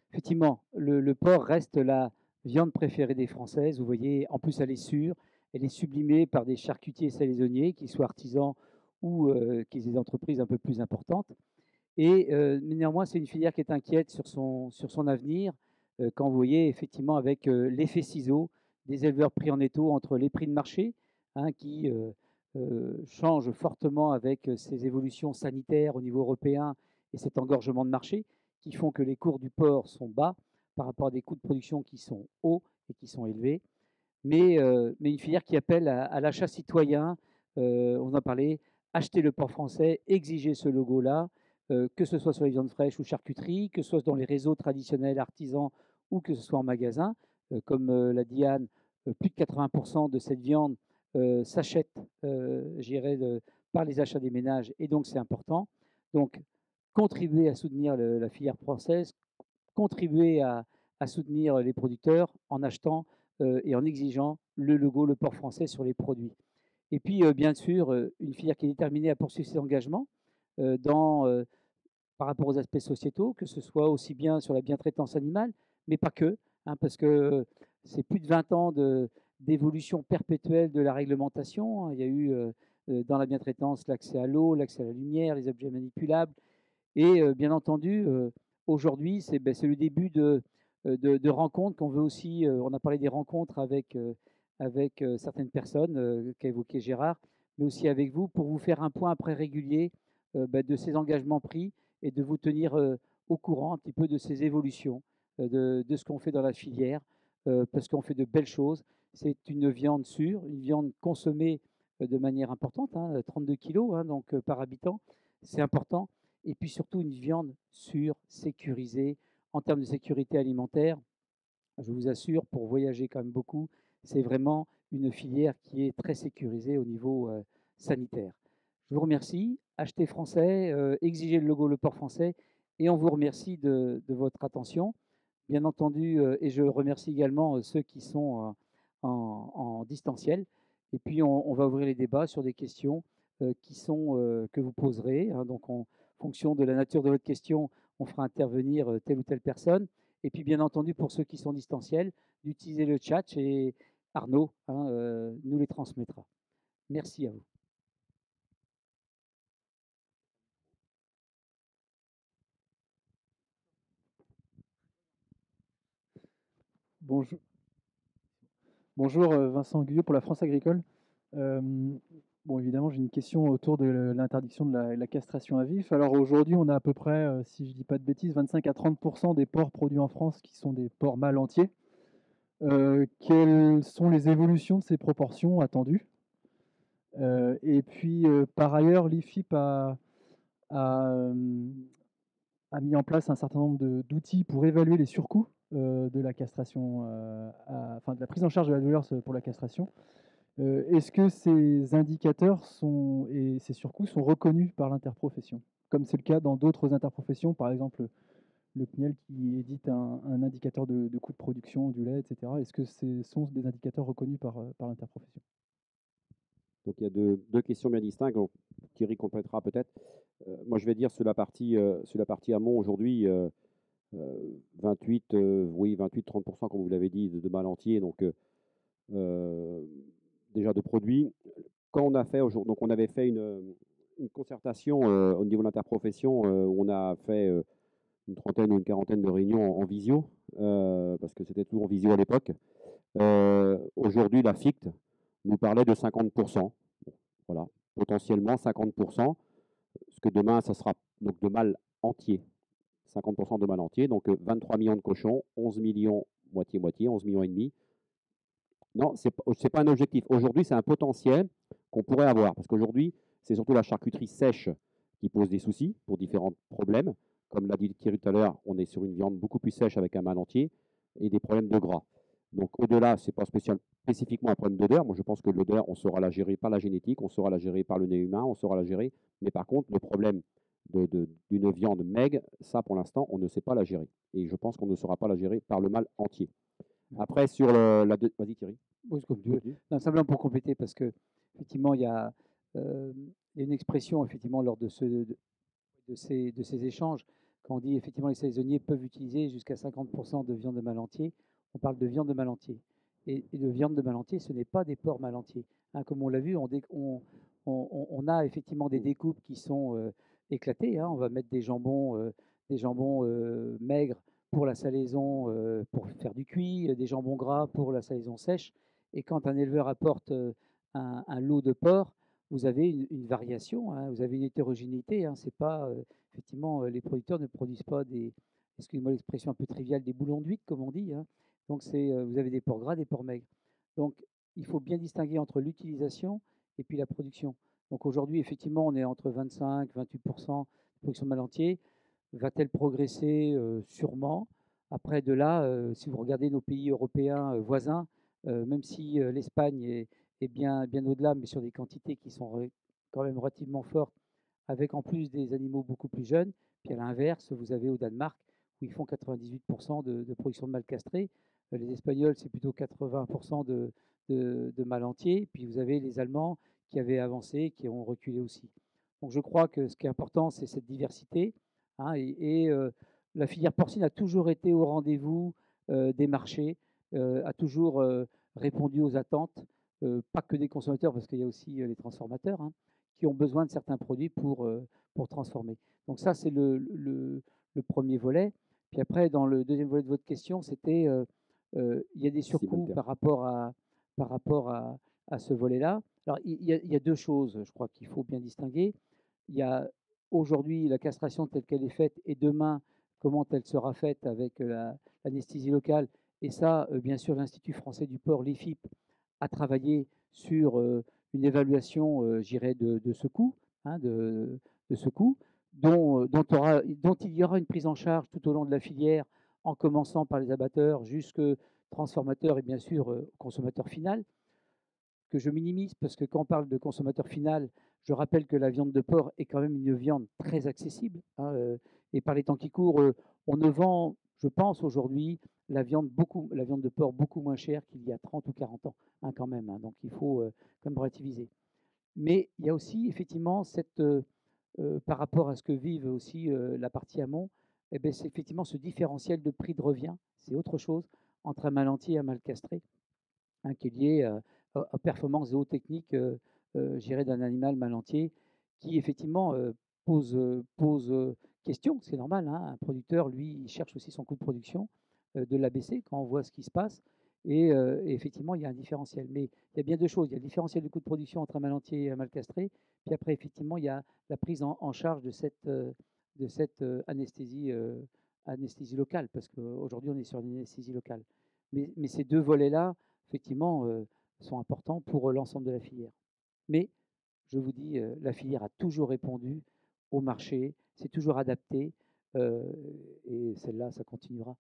effectivement, le porc reste la viande préférée des Françaises. Vous voyez, en plus, elle est sûre, elle est sublimée par des charcutiers saisonniers, qu'ils soient artisans ou qu'ils aient des entreprises un peu plus importantes. Et mais néanmoins, c'est une filière qui est inquiète sur son avenir, quand vous voyez effectivement avec l'effet ciseau des éleveurs pris en étau entre les prix de marché, hein, qui changent fortement avec ces évolutions sanitaires au niveau européen et cet engorgement de marché, qui font que les cours du porc sont bas par rapport à des coûts de production qui sont hauts et qui sont élevés, mais une filière qui appelle à l'achat citoyen. On en parlait, acheter le porc français, exiger ce logo-là, que ce soit sur les viandes fraîches ou charcuterie, que ce soit dans les réseaux traditionnels artisans ou que ce soit en magasin. Comme l'a dit Anne, plus de 80% de cette viande s'achète, par les achats des ménages, et donc c'est important. Donc, contribuer à soutenir la filière française, contribuer à soutenir les producteurs en achetant et en exigeant le logo Le Porc Français sur les produits. Et puis, bien sûr, une filière qui est déterminée à poursuivre ses engagements par rapport aux aspects sociétaux, que ce soit aussi bien sur la bientraitance animale, mais pas que, hein, parce que c'est plus de 20 ans d'évolution perpétuelle de la réglementation. Il y a eu dans la bientraitance l'accès à l'eau, l'accès à la lumière, les objets manipulables. Et bien entendu, aujourd'hui, c'est le début de rencontres qu'on veut aussi. On a parlé des rencontres avec certaines personnes qu'a évoqué Gérard, mais aussi avec vous, pour vous faire un point après régulier de ces engagements pris et de vous tenir au courant un petit peu de ces évolutions, de ce qu'on fait dans la filière, parce qu'on fait de belles choses. C'est une viande sûre, une viande consommée de manière importante, hein, 32 kilos hein, donc, par habitant, c'est important. Et puis surtout une viande sûre, sécurisée. En termes de sécurité alimentaire, je vous assure, pour voyager quand même beaucoup, c'est vraiment une filière qui est très sécurisée au niveau sanitaire. Je vous remercie. Achetez français, exigez le logo Le Porc Français, et on vous remercie de votre attention. Bien entendu, et je remercie également ceux qui sont en distanciel. Et puis on va ouvrir les débats sur des questions que vous poserez. Hein, donc en fonction de la nature de votre question, on fera intervenir telle ou telle personne. Et puis, bien entendu, pour ceux qui sont distanciels, d'utiliser le chat et Arnaud nous les transmettra. Merci à vous. Bonjour. Bonjour, Vincent Guyot pour la France Agricole. Bon, évidemment, j'ai une question autour de l'interdiction de la castration à vif. Alors aujourd'hui, on a à peu près, si je ne dis pas de bêtises, 25 à 30% des porcs produits en France qui sont des porcs mâles entiers. Quelles sont les évolutions de ces proportions attendues? Et puis, par ailleurs, l'IFIP a a mis en place un certain nombre d'outils pour évaluer les surcoûts de la castration, enfin de la prise en charge de la douleur pour la castration. Est-ce que ces indicateurs et ces surcoûts sont reconnus par l'interprofession, comme c'est le cas dans d'autres interprofessions, par exemple le CNIEL qui édite un indicateur de coût de production du lait, etc. Est-ce que ce sont des indicateurs reconnus par l'interprofession? Donc il y a deux questions bien distinctes. Donc, Thierry complétera peut-être. Moi, je vais dire sur la partie amont aujourd'hui, 28, 28-30%, comme vous l'avez dit, de mal entier. Donc déjà de produits. Quand on a fait aujourd'hui, donc on avait fait une concertation au niveau de l'interprofession où on a fait une trentaine ou une quarantaine de réunions en visio, parce que c'était toujours en visio à l'époque. Aujourd'hui, la FICT nous parlait de 50%. Voilà, potentiellement 50%, ce que demain, ça sera donc de mal entier. 50% de mal entier, donc 23 millions de cochons, 11 millions, moitié-moitié, 11 millions et demi. Non, ce n'est pas un objectif. Aujourd'hui, c'est un potentiel qu'on pourrait avoir, parce qu'aujourd'hui, c'est surtout la charcuterie sèche qui pose des soucis pour différents problèmes. Comme l'a dit Thierry tout à l'heure, on est sur une viande beaucoup plus sèche avec un mal entier et des problèmes de gras. Donc au-delà, ce n'est pas spécifiquement un problème d'odeur. Moi, je pense que l'odeur, on saura la gérer par la génétique, on saura la gérer par le nez humain, on saura la gérer. Mais par contre, le problème d'une viande maigre, ça, pour l'instant, on ne sait pas la gérer. Et je pense qu'on ne saura pas la gérer par le mal entier. Après, sur vas-y Thierry. Oui, comme tu veux. Non, simplement pour compléter, parce que effectivement, il y a une expression effectivement lors de ces échanges, quand on dit effectivement les saisonniers peuvent utiliser jusqu'à 50% de viande de mal entier, on parle de viande de mal entier. Et de viande de mal entier, ce n'est pas des porcs mal entiers. Hein, comme on l'a vu, on a effectivement des découpes qui sont éclatées. Hein. On va mettre des jambons maigres pour la salaison, pour faire du cuit, des jambons gras pour la salaison sèche. Et quand un éleveur apporte un lot de porc, vous avez une variation, hein, vous avez une hétérogénéité. Hein, c'est pas, effectivement, les producteurs ne produisent pas excusez-moi l'expression un peu triviale, des boulons d'huître, comme on dit. Hein. Donc, vous avez des porcs gras, des porcs maigres. Donc, il faut bien distinguer entre l'utilisation et puis la production. Donc, aujourd'hui, effectivement, on est entre 25 et 28% de production de mal entier. Va-t-elle progresser? Sûrement. Après, de là, si vous regardez nos pays européens voisins, même si l'Espagne est bien au-delà, mais sur des quantités qui sont quand même relativement fortes, avec en plus des animaux beaucoup plus jeunes. Puis à l'inverse, vous avez au Danemark, où ils font 98% de production de mâles castrés. Les Espagnols, c'est plutôt 80% de mâles entiers. Puis vous avez les Allemands qui avaient avancé, qui ont reculé aussi. Donc je crois que ce qui est important, c'est cette diversité. Hein, la filière porcine a toujours été au rendez-vous des marchés, a toujours répondu aux attentes, pas que des consommateurs, parce qu'il y a aussi les transformateurs, hein, qui ont besoin de certains produits pour transformer. Donc ça, c'est le premier volet. Puis après, dans le deuxième volet de votre question, c'était il y a des surcoûts par rapport à ce volet-là. Alors, il y a deux choses, je crois, qu'il faut bien distinguer. Il y a aujourd'hui la castration telle qu'elle est faite et demain, comment elle sera faite avec l'anesthésie locale. Et ça, bien sûr, l'Institut français du porc, l'IFIP, a travaillé sur une évaluation, j'irais, de ce coût, hein, de ce coût, dont il y aura une prise en charge tout au long de la filière, en commençant par les abatteurs jusqu'aux transformateurs et bien sûr consommateur final, que je minimise parce que quand on parle de consommateur final, je rappelle que la viande de porc est quand même une viande très accessible. Hein, et par les temps qui courent, on ne vend, je pense aujourd'hui, la viande de porc beaucoup moins chère qu'il y a 30 ou 40 ans, hein, quand même. Hein, donc il faut quand même relativiser. Mais il y a aussi effectivement par rapport à ce que vivent aussi la partie amont, eh ben, c'est effectivement ce différentiel de prix de revient, c'est autre chose entre un mâle entier et un mâle castré, hein, qui est lié aux performances zootechniques d'un animal mâle entier, qui effectivement pose question, c'est normal. Hein, un producteur, lui, il cherche aussi son coût de production, de l'abaisser quand on voit ce qui se passe. Et effectivement, il y a un différentiel. Mais il y a bien deux choses. Il y a le différentiel du coût de production entre un mâle entier et un mâle castré. Puis après, effectivement, il y a la prise en charge de cette anesthésie locale, parce qu'aujourd'hui, on est sur une anesthésie locale. Mais ces deux volets-là, effectivement, sont importants pour l'ensemble de la filière. Mais, je vous dis, la filière a toujours répondu au marché, c'est toujours adapté. et celle-là, ça continuera.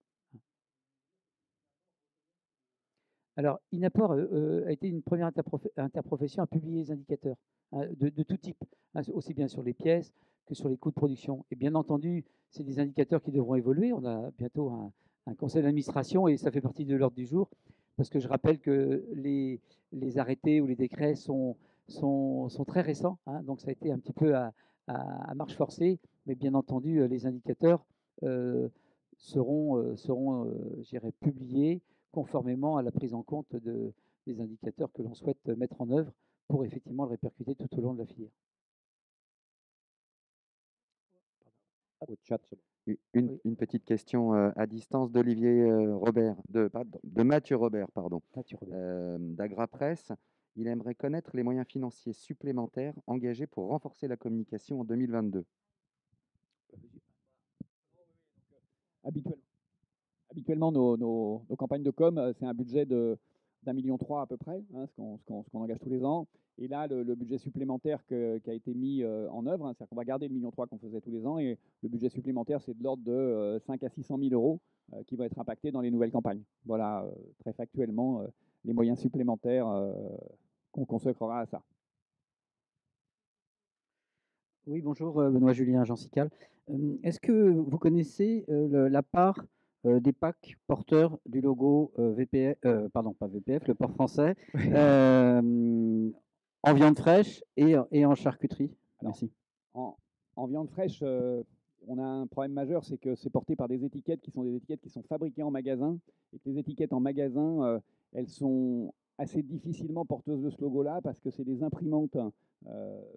Alors, INAPOR a été une première interprofession à publier les indicateurs de tout type, aussi bien sur les pièces que sur les coûts de production. Et bien entendu, c'est des indicateurs qui devront évoluer. On a bientôt un conseil d'administration et ça fait partie de l'ordre du jour, parce que je rappelle que les arrêtés ou les décrets sont très récents, hein, donc ça a été un petit peu à marche forcée, mais bien entendu, les indicateurs seront publiés conformément à la prise en compte des indicateurs que l'on souhaite mettre en œuvre pour effectivement le répercuter tout au long de la filière. Au chat. Une petite question à distance d'Olivier Robert, de Mathieu Robert, pardon, d'Agrapresse. Il aimerait connaître les moyens financiers supplémentaires engagés pour renforcer la communication en 2022. Habituellement, nos campagnes de com, c'est un budget d'1,3 million à peu près, hein, ce qu'on engage tous les ans. Et là, le budget supplémentaire qui a été mis en œuvre, hein, c'est-à-dire qu'on va garder le 1,3 million qu'on faisait tous les ans, et le budget supplémentaire, c'est de l'ordre de 5 à 600 000 euros qui va être impacté dans les nouvelles campagnes. Voilà, très factuellement, les moyens supplémentaires qu'on consacrera à ça. Oui, bonjour, Benoît Julien, Jean Sical. Est-ce que vous connaissez la part des packs porteurs du logo VPF, pardon, pas VPF, le port français, en viande fraîche et en charcuterie? Merci. En viande fraîche, on a un problème majeur, c'est que c'est porté par des étiquettes qui sont des étiquettes qui sont fabriquées en magasin, et que les étiquettes en magasin, elles sont assez difficilement porteuses de ce logo-là, parce que c'est des imprimantes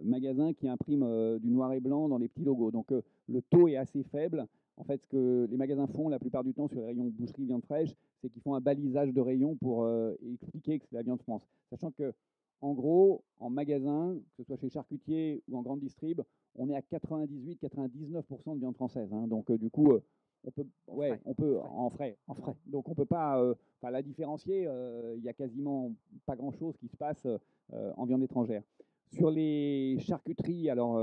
magasins qui impriment du noir et blanc dans les petits logos. Donc le taux est assez faible. En fait, ce que les magasins font la plupart du temps sur les rayons boucherie viande fraîche, c'est qu'ils font un balisage de rayons pour expliquer que c'est la viande France. Sachant que, en gros, en magasin, que ce soit chez charcutier ou en grande distrib, on est à 98-99% de viande française. Hein. Donc du coup, on peut en frais. Donc on peut pas la différencier. Il y a quasiment pas grand-chose qui se passe en viande étrangère. Sur les charcuteries, alors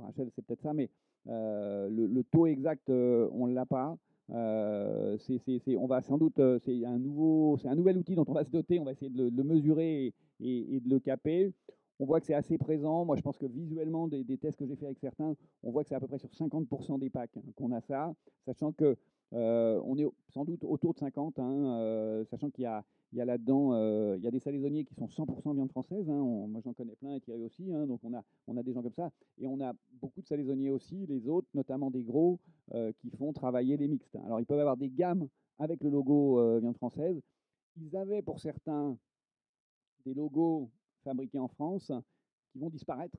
Rachel, c'est peut-être ça, mais le taux exact, on ne l'a pas. On va sans doute, c'est un nouvel outil dont on va se doter. On va essayer de le mesurer et de le caper. On voit que c'est assez présent. Moi, je pense que visuellement, des tests que j'ai fait avec certains, on voit que c'est à peu près sur 50% des packs qu'on a ça, sachant que on est sans doute autour de 50, hein, sachant qu'il y a là-dedans, il y a des salaisonniers qui sont 100% viande française. Hein, moi, j'en connais plein et Thierry aussi. Hein, donc, on a des gens comme ça. Et on a beaucoup de salaisonniers aussi, les autres, notamment des gros, qui font travailler les mixtes. Alors, ils peuvent avoir des gammes avec le logo viande française. Ils avaient pour certains des logos fabriqués en France qui vont disparaître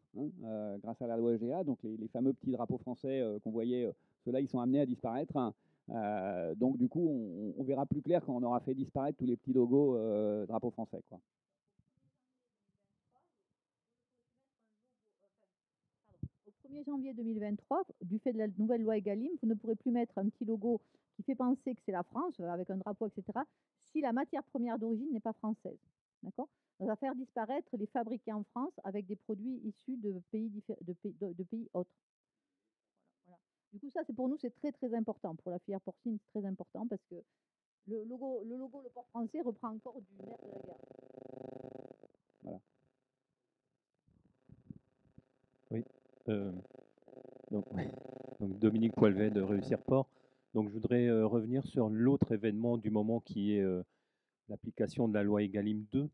grâce à la loi EGA. Donc, les fameux petits drapeaux français qu'on voyait, ceux-là, ils sont amenés à disparaître. Donc du coup, on verra plus clair quand on aura fait disparaître tous les petits logos drapeaux français, quoi. Au 1er janvier 2023, du fait de la nouvelle loi Egalim, vous ne pourrez plus mettre un petit logo qui fait penser que c'est la France, avec un drapeau, etc., si la matière première d'origine n'est pas française. D'accord ? On va faire disparaître les fabriqués en France avec des produits issus de pays autres. Du coup, ça, pour nous, c'est très, très important. Pour la filière porcine, c'est très important parce que le logo, le port français reprend encore du nerf de la guerre. Voilà. Oui. Donc, Dominique Poilvet de Réussir Port. Donc, je voudrais revenir sur l'autre événement du moment qui est l'application de la loi Egalim 2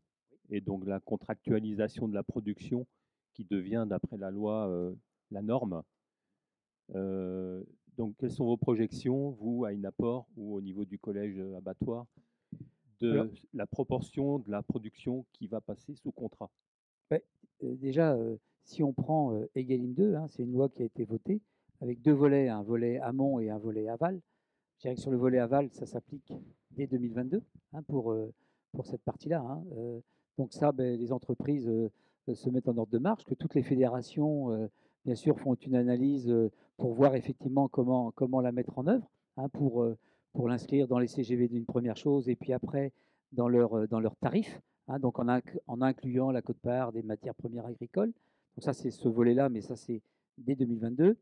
et donc la contractualisation de la production qui devient, d'après la loi, la norme. Donc, quelles sont vos projections, vous, à INAPOR ou au niveau du collège abattoir, de la proportion de la production qui va passer sous contrat? Déjà, si on prend Egalim 2, hein, c'est une loi qui a été votée avec deux volets, un volet amont et un volet aval. Je dirais que sur le volet aval, ça s'applique dès 2022 hein, pour cette partie-là. Hein. Donc ça, les entreprises se mettent en ordre de marche, que toutes les fédérations, bien sûr, font une analyse pour voir effectivement comment la mettre en œuvre, hein, pour l'inscrire dans les CGV d'une première chose, et puis après dans leurs tarifs, hein, donc en incluant la quote-part des matières premières agricoles. Donc ça, c'est ce volet-là, mais ça, c'est dès 2022.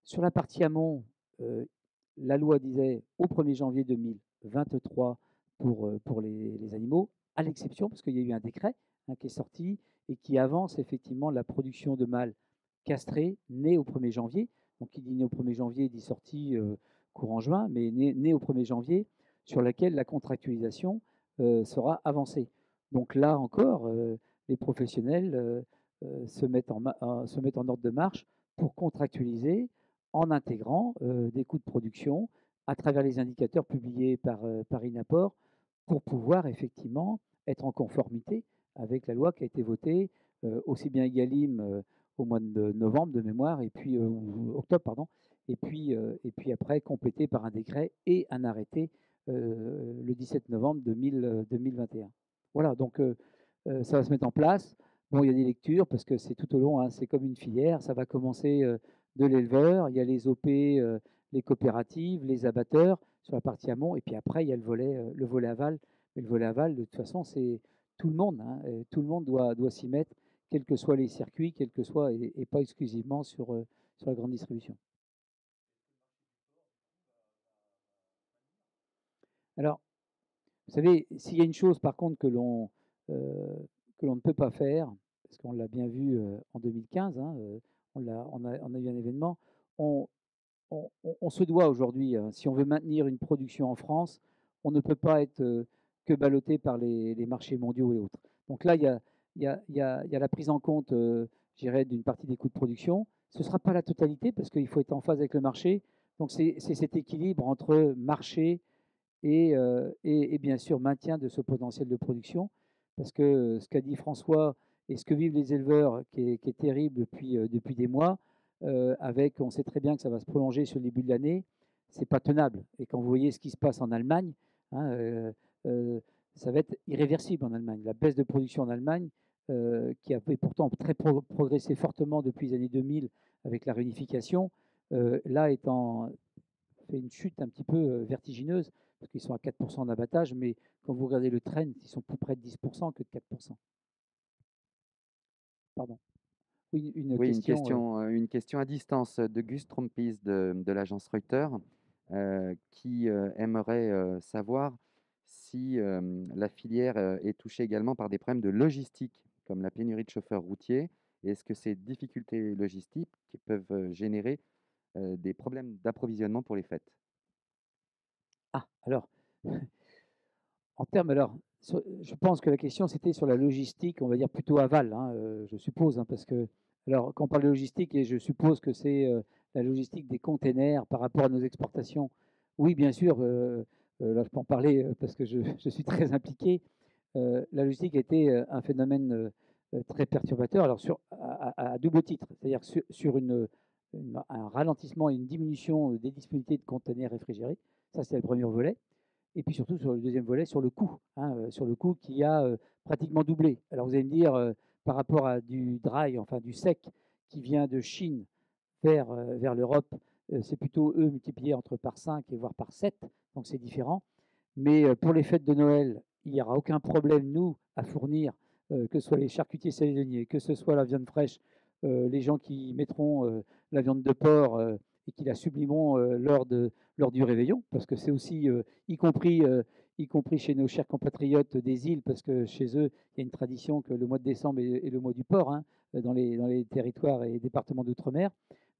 Sur la partie amont, la loi disait au 1er janvier 2023 pour les animaux, à l'exception, parce qu'il y a eu un décret qui est sorti et qui avance effectivement la production de mâles castrés nés au 1er janvier. Donc, qui dit né au 1er janvier dit sortie courant juin, mais né au 1er janvier, sur laquelle la contractualisation sera avancée. Donc là encore, les professionnels se mettent en ordre de marche pour contractualiser en intégrant des coûts de production à travers les indicateurs publiés par INAPOR pour pouvoir effectivement être en conformité avec la loi qui a été votée aussi bien Egalim au mois de novembre de mémoire, et puis octobre, pardon, et puis après complété par un décret et un arrêté le 17 novembre 2021. Voilà, donc ça va se mettre en place. Bon, il y a des lectures parce que c'est tout au long, hein, c'est comme une filière. Ça va commencer de l'éleveur, il y a les OP, les coopératives, les abatteurs sur la partie amont, et puis après il y a le volet aval. Mais le volet aval, de toute façon, c'est tout le monde. Hein, tout le monde doit s'y mettre, quels que soient les circuits, quels que soient, et pas exclusivement sur la grande distribution. Alors, vous savez, s'il y a une chose par contre que l'on ne peut pas faire, parce qu'on l'a bien vu en 2015, hein, on a eu un événement, on se doit aujourd'hui, si on veut maintenir une production en France, on ne peut pas être que ballotté par les marchés mondiaux et autres. Donc là, il y a la prise en compte, je dirais, d'une partie des coûts de production. Ce ne sera pas la totalité parce qu'il faut être en phase avec le marché. Donc c'est cet équilibre entre marché et bien sûr maintien de ce potentiel de production. Parce que ce qu'a dit François et ce que vivent les éleveurs, qui est terrible depuis des mois, avec, on sait très bien que ça va se prolonger sur le début de l'année, c'est pas tenable. Et quand vous voyez ce qui se passe en Allemagne, hein, ça va être irréversible en Allemagne. La baisse de production en Allemagne, qui avait pourtant progressé fortement depuis les années 2000 avec la réunification, là fait une chute un petit peu vertigineuse, parce qu'ils sont à 4% d'abattage, mais quand vous regardez le trend, ils sont plus près de 10% que de 4%. Pardon. Oui, une question à distance de Gus Trompis de l'agence Reuters qui aimerait savoir si la filière est touchée également par des problèmes de logistique, comme la pénurie de chauffeurs routiers. Est-ce que ces difficultés logistiques qui peuvent générer des problèmes d'approvisionnement pour les fêtes? Ah, alors, je pense que la question c'était sur la logistique, on va dire plutôt aval, hein, je suppose, hein, parce que, alors, quand on parle de logistique, et je suppose que c'est la logistique des containers par rapport à nos exportations. Oui, bien sûr, là je peux en parler parce que je suis très impliqué. La logistique a été un phénomène très perturbateur, alors à double titre, c'est-à-dire sur un ralentissement et une diminution des disponibilités de containers réfrigérés, ça c'est le premier volet. Et puis surtout sur le deuxième volet, sur le coût, hein, sur le coût qui a pratiquement doublé. Alors vous allez me dire, par rapport à du dry, enfin du sec, qui vient de Chine vers l'Europe, c'est plutôt eux multipliés par 5 et voire par 7, donc c'est différent. Mais pour les fêtes de Noël, il n'y aura aucun problème, nous, à fournir, que ce soit les charcutiers saisonniers, que ce soit la viande fraîche, les gens qui mettront la viande de porc et qui la sublimeront lors du réveillon, parce que c'est aussi, y compris chez nos chers compatriotes des îles, parce que chez eux, il y a une tradition que le mois de décembre est le mois du porc, hein, dans les territoires et départements d'outre-mer.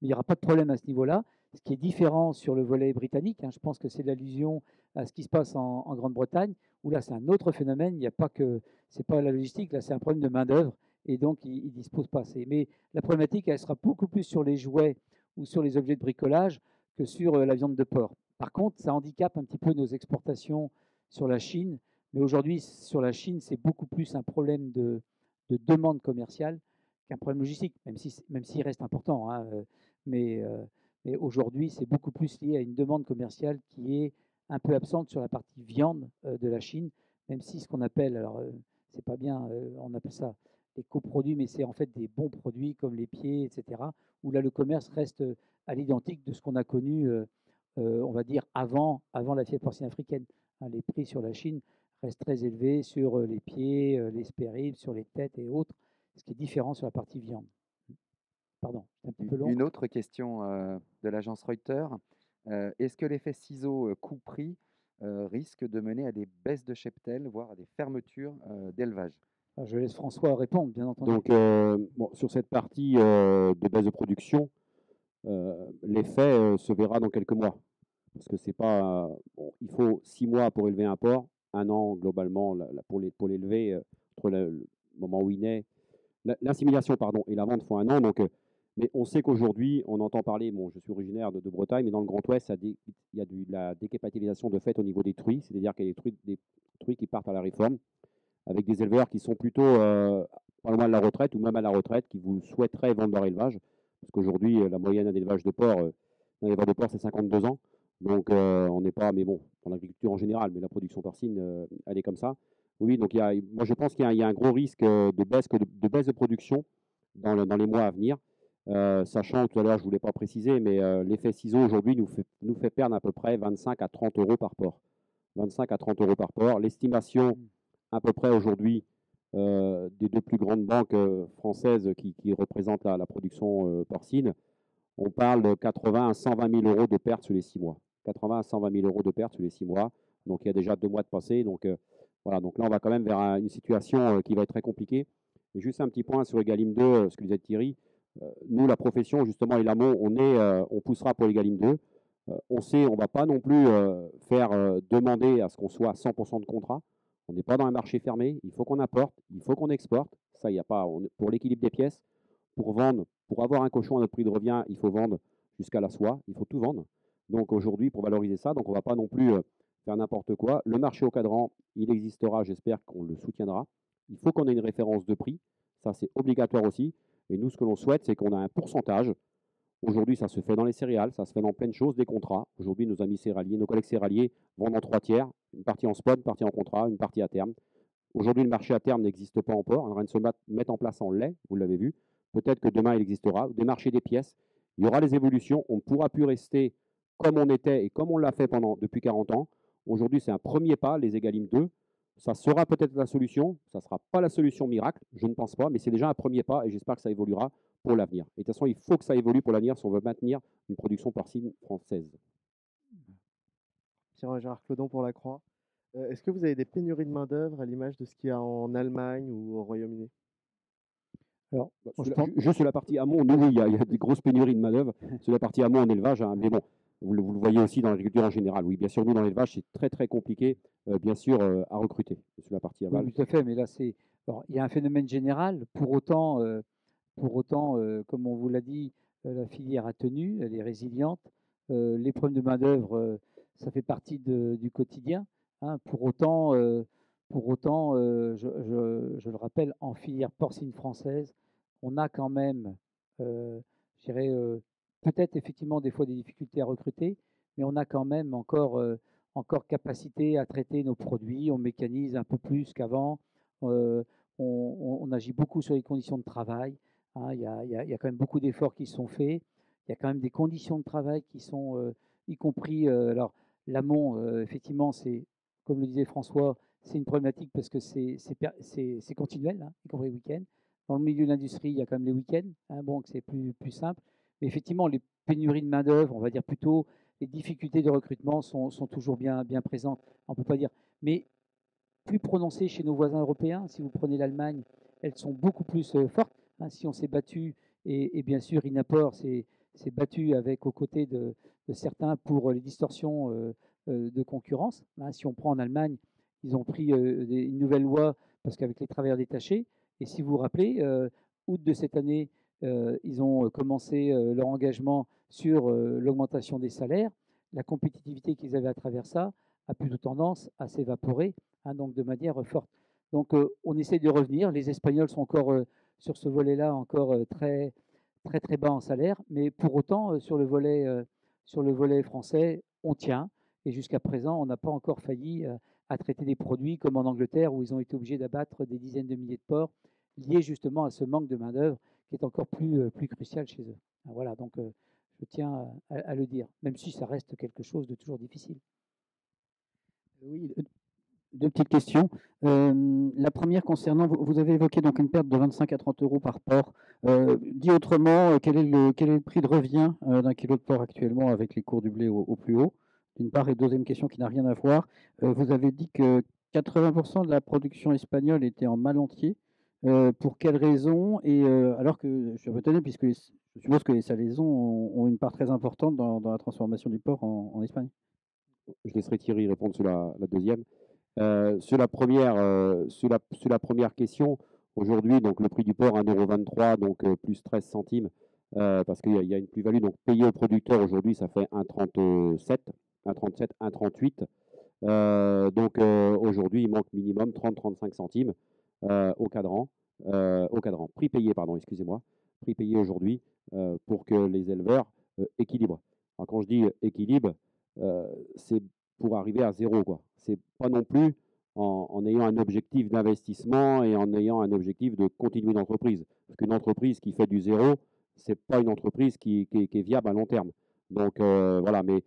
Mais il n'y aura pas de problème à ce niveau-là. Ce qui est différent sur le volet britannique, hein, je pense que c'est l'allusion à ce qui se passe en Grande-Bretagne, où là c'est un autre phénomène. Il n'y a pas que, c'est pas la logistique, là c'est un problème de main-d'œuvre, et donc ils ne disposent pas assez. Mais la problématique, elle sera beaucoup plus sur les jouets ou sur les objets de bricolage que sur la viande de porc. Par contre, ça handicape un petit peu nos exportations sur la Chine. Mais aujourd'hui, sur la Chine, c'est beaucoup plus un problème de demande commerciale qu'un problème logistique, même s'il reste important. Hein, mais aujourd'hui, c'est beaucoup plus lié à une demande commerciale qui est un peu absente sur la partie viande de la Chine, même si ce qu'on appelle, alors c'est pas bien, on appelle ça des coproduits, mais c'est en fait des bons produits comme les pieds, etc., où là le commerce reste à l'identique de ce qu'on a connu, on va dire, avant la fièvre porcine africaine. Hein, les prix sur la Chine restent très élevés sur les pieds, les spéribles, sur les têtes et autres, ce qui est différent sur la partie viande. Pardon, c'est un petit peu long. Une autre question de l'agence Reuters. Est-ce que l'effet ciseau coût-prix risque de mener à des baisses de cheptel, voire à des fermetures d'élevage? Je laisse François répondre, bien entendu. Donc, bon, sur cette partie de baisse de production, l'effet se verra dans quelques mois. Parce que c'est pas. Bon, il faut 6 mois pour élever un porc, 1 an globalement pour l'élever, entre le moment où il naît. L'insémination, pardon, et la vente font 1 an. Donc, mais on sait qu'aujourd'hui, on entend parler, bon, je suis originaire de Bretagne, mais dans le Grand Ouest, il y a de la décapitalisation de fait au niveau des truies, c'est-à-dire qu'il y a des truies qui partent à la réforme, avec des éleveurs qui sont plutôt pas loin de la retraite ou même à la retraite, qui vous souhaiteraient vendre leur élevage. Parce qu'aujourd'hui, la moyenne d'élevage de porc, d'un éleveur de porc, c'est 52 ans. Donc, on n'est pas, mais bon, dans l'agriculture en général, mais la production porcine, elle est comme ça. Oui, donc moi je pense qu'il y a un gros risque de baisse de production dans les mois à venir. Sachant, tout à l'heure, je ne voulais pas préciser, mais l'effet ciseau aujourd'hui nous fait perdre à peu près 25 à 30 euros par porc. 25 à 30 euros par porc. L'estimation, à peu près aujourd'hui, des 2 plus grandes banques françaises qui représentent la production porcine, on parle de 80 à 120 000 euros de pertes sur les 6 mois. 80 à 120 000 euros de pertes sur les 6 mois. Donc, il y a déjà 2 mois de passé. Donc, voilà. Donc là, on va quand même vers une situation qui va être très compliquée. Et juste un petit point sur Egalim 2, ce que disait Thierry. Nous, la profession, justement, et l'amont, on poussera pour Egalim 2. On sait, on ne va pas non plus faire demander à ce qu'on soit à 100% de contrat. On n'est pas dans un marché fermé. Il faut qu'on apporte, il faut qu'on exporte. Ça, il n'y a pas. Pour l'équilibre des pièces, pour vendre, pour avoir un cochon à notre prix de revient, il faut vendre jusqu'à la soie. Il faut tout vendre. Donc aujourd'hui, pour valoriser ça, donc on ne va pas non plus faire n'importe quoi. Le marché au cadran, il existera. J'espère qu'on le soutiendra. Il faut qu'on ait une référence de prix. Ça, c'est obligatoire aussi. Et nous, ce que l'on souhaite, c'est qu'on a un pourcentage. Aujourd'hui, ça se fait dans les céréales, ça se fait dans plein de choses, des contrats. Aujourd'hui, nos amis céréaliers, nos collègues céréaliers vendent en 3 tiers, une partie en spot, une partie en contrat, une partie à terme. Aujourd'hui, le marché à terme n'existe pas encore. On est en train de se mettre en place en lait, vous l'avez vu. Peut-être que demain, il existera. Des marchés des pièces. Il y aura les évolutions. On ne pourra plus rester comme on était et comme on l'a fait depuis 40 ans. Aujourd'hui, c'est un premier pas, les Egalim 2. Ça sera peut-être la solution. Ça ne sera pas la solution miracle, je ne pense pas, mais c'est déjà un premier pas et j'espère que ça évoluera pour l'avenir. Et de toute façon, il faut que ça évolue pour l'avenir si on veut maintenir une production porcine française. Pierre-Gérard Clodon pour la Croix. Est-ce que vous avez des pénuries de main-d'œuvre à l'image de ce qu'il y a en Allemagne ou au Royaume-Uni? Alors, juste sur la partie amont, oui, il y a des grosses pénuries de main-d'œuvre. Sur la partie amont en élevage, hein, mais bon, vous le voyez aussi dans l'agriculture en général. Oui, bien sûr, nous, dans l'élevage, c'est très, très compliqué, bien sûr, à recruter. Sur la partie aval. Oui, tout à fait, mais là, il y a un phénomène général. Pour autant, comme on vous l'a dit, la filière a tenu, elle est résiliente. Les problèmes de main-d'œuvre, ça fait partie du quotidien. Hein. Pour autant, je le rappelle, en filière porcine française, on a quand même, je dirais, peut-être effectivement des fois des difficultés à recruter, mais on a quand même encore capacité à traiter nos produits. On mécanise un peu plus qu'avant. On agit beaucoup sur les conditions de travail. Hein, il y a quand même beaucoup d'efforts qui sont faits. Il y a quand même des conditions de travail qui sont, y compris, alors l'amont, effectivement, c'est, comme le disait François, c'est une problématique parce que c'est continuel, hein, y compris les week-ends. Dans le milieu de l'industrie, il y a quand même les week-ends, hein, bon, c'est plus simple. Mais effectivement, les pénuries de main-d'œuvre, on va dire plutôt, les difficultés de recrutement sont toujours bien présentes. On ne peut pas dire. Mais plus prononcées chez nos voisins européens. Si vous prenez l'Allemagne, elles sont beaucoup plus fortes. Hein, si on s'est battu, et bien sûr, Inapor s'est battu aux côtés de certains pour les distorsions de concurrence. Hein, si on prend en Allemagne, ils ont pris une nouvelle loi parce qu'avec les travailleurs détachés, et si vous vous rappelez, août de cette année, ils ont commencé leur engagement sur l'augmentation des salaires. La compétitivité qu'ils avaient à travers ça a plutôt tendance à s'évaporer, hein, donc de manière forte. Donc on essaie de revenir. Les Espagnols sont encore sur ce volet-là encore très bas en salaire, mais pour autant sur le volet français, on tient. Et jusqu'à présent, on n'a pas encore failli à traiter des produits comme en Angleterre où ils ont été obligés d'abattre des dizaines de milliers de porcs liés justement à ce manque de main-d'œuvre qui est encore plus crucial chez eux. Voilà, donc je tiens à le dire, même si ça reste quelque chose de toujours difficile. Oui, Deux petites questions. La première concernant, vous avez évoqué donc une perte de 25 à 30 euros par porc. Dit autrement, quel est le prix de revient d'un kilo de porc actuellement avec les cours du blé au plus haut? D'une part, et deuxième question qui n'a rien à voir, vous avez dit que 80% de la production espagnole était en mal entier. Pour quelles raisons? Et alors que je suis un peu étonné puisque je suppose que les salaisons ont une part très importante dans la transformation du porc en Espagne. Je laisserai Thierry répondre sur la deuxième. Sur la première question, aujourd'hui, donc le prix du porc 1,23 €, donc plus 13 centimes, parce qu'il y a une plus-value. Donc payé au producteur aujourd'hui, ça fait 1,37, 1,38. Donc aujourd'hui, il manque minimum 30-35 centimes au cadran. Prix payé, pardon, excusez-moi. Prix payé aujourd'hui pour que les éleveurs équilibrent. Alors quand je dis équilibre, c'est pour arriver à zéro, quoi. C'est pas non plus en ayant un objectif d'investissement et en ayant un objectif de continuer l'entreprise. Parce qu'une entreprise qui fait du zéro, c'est pas une entreprise qui est viable à long terme. Donc voilà, mais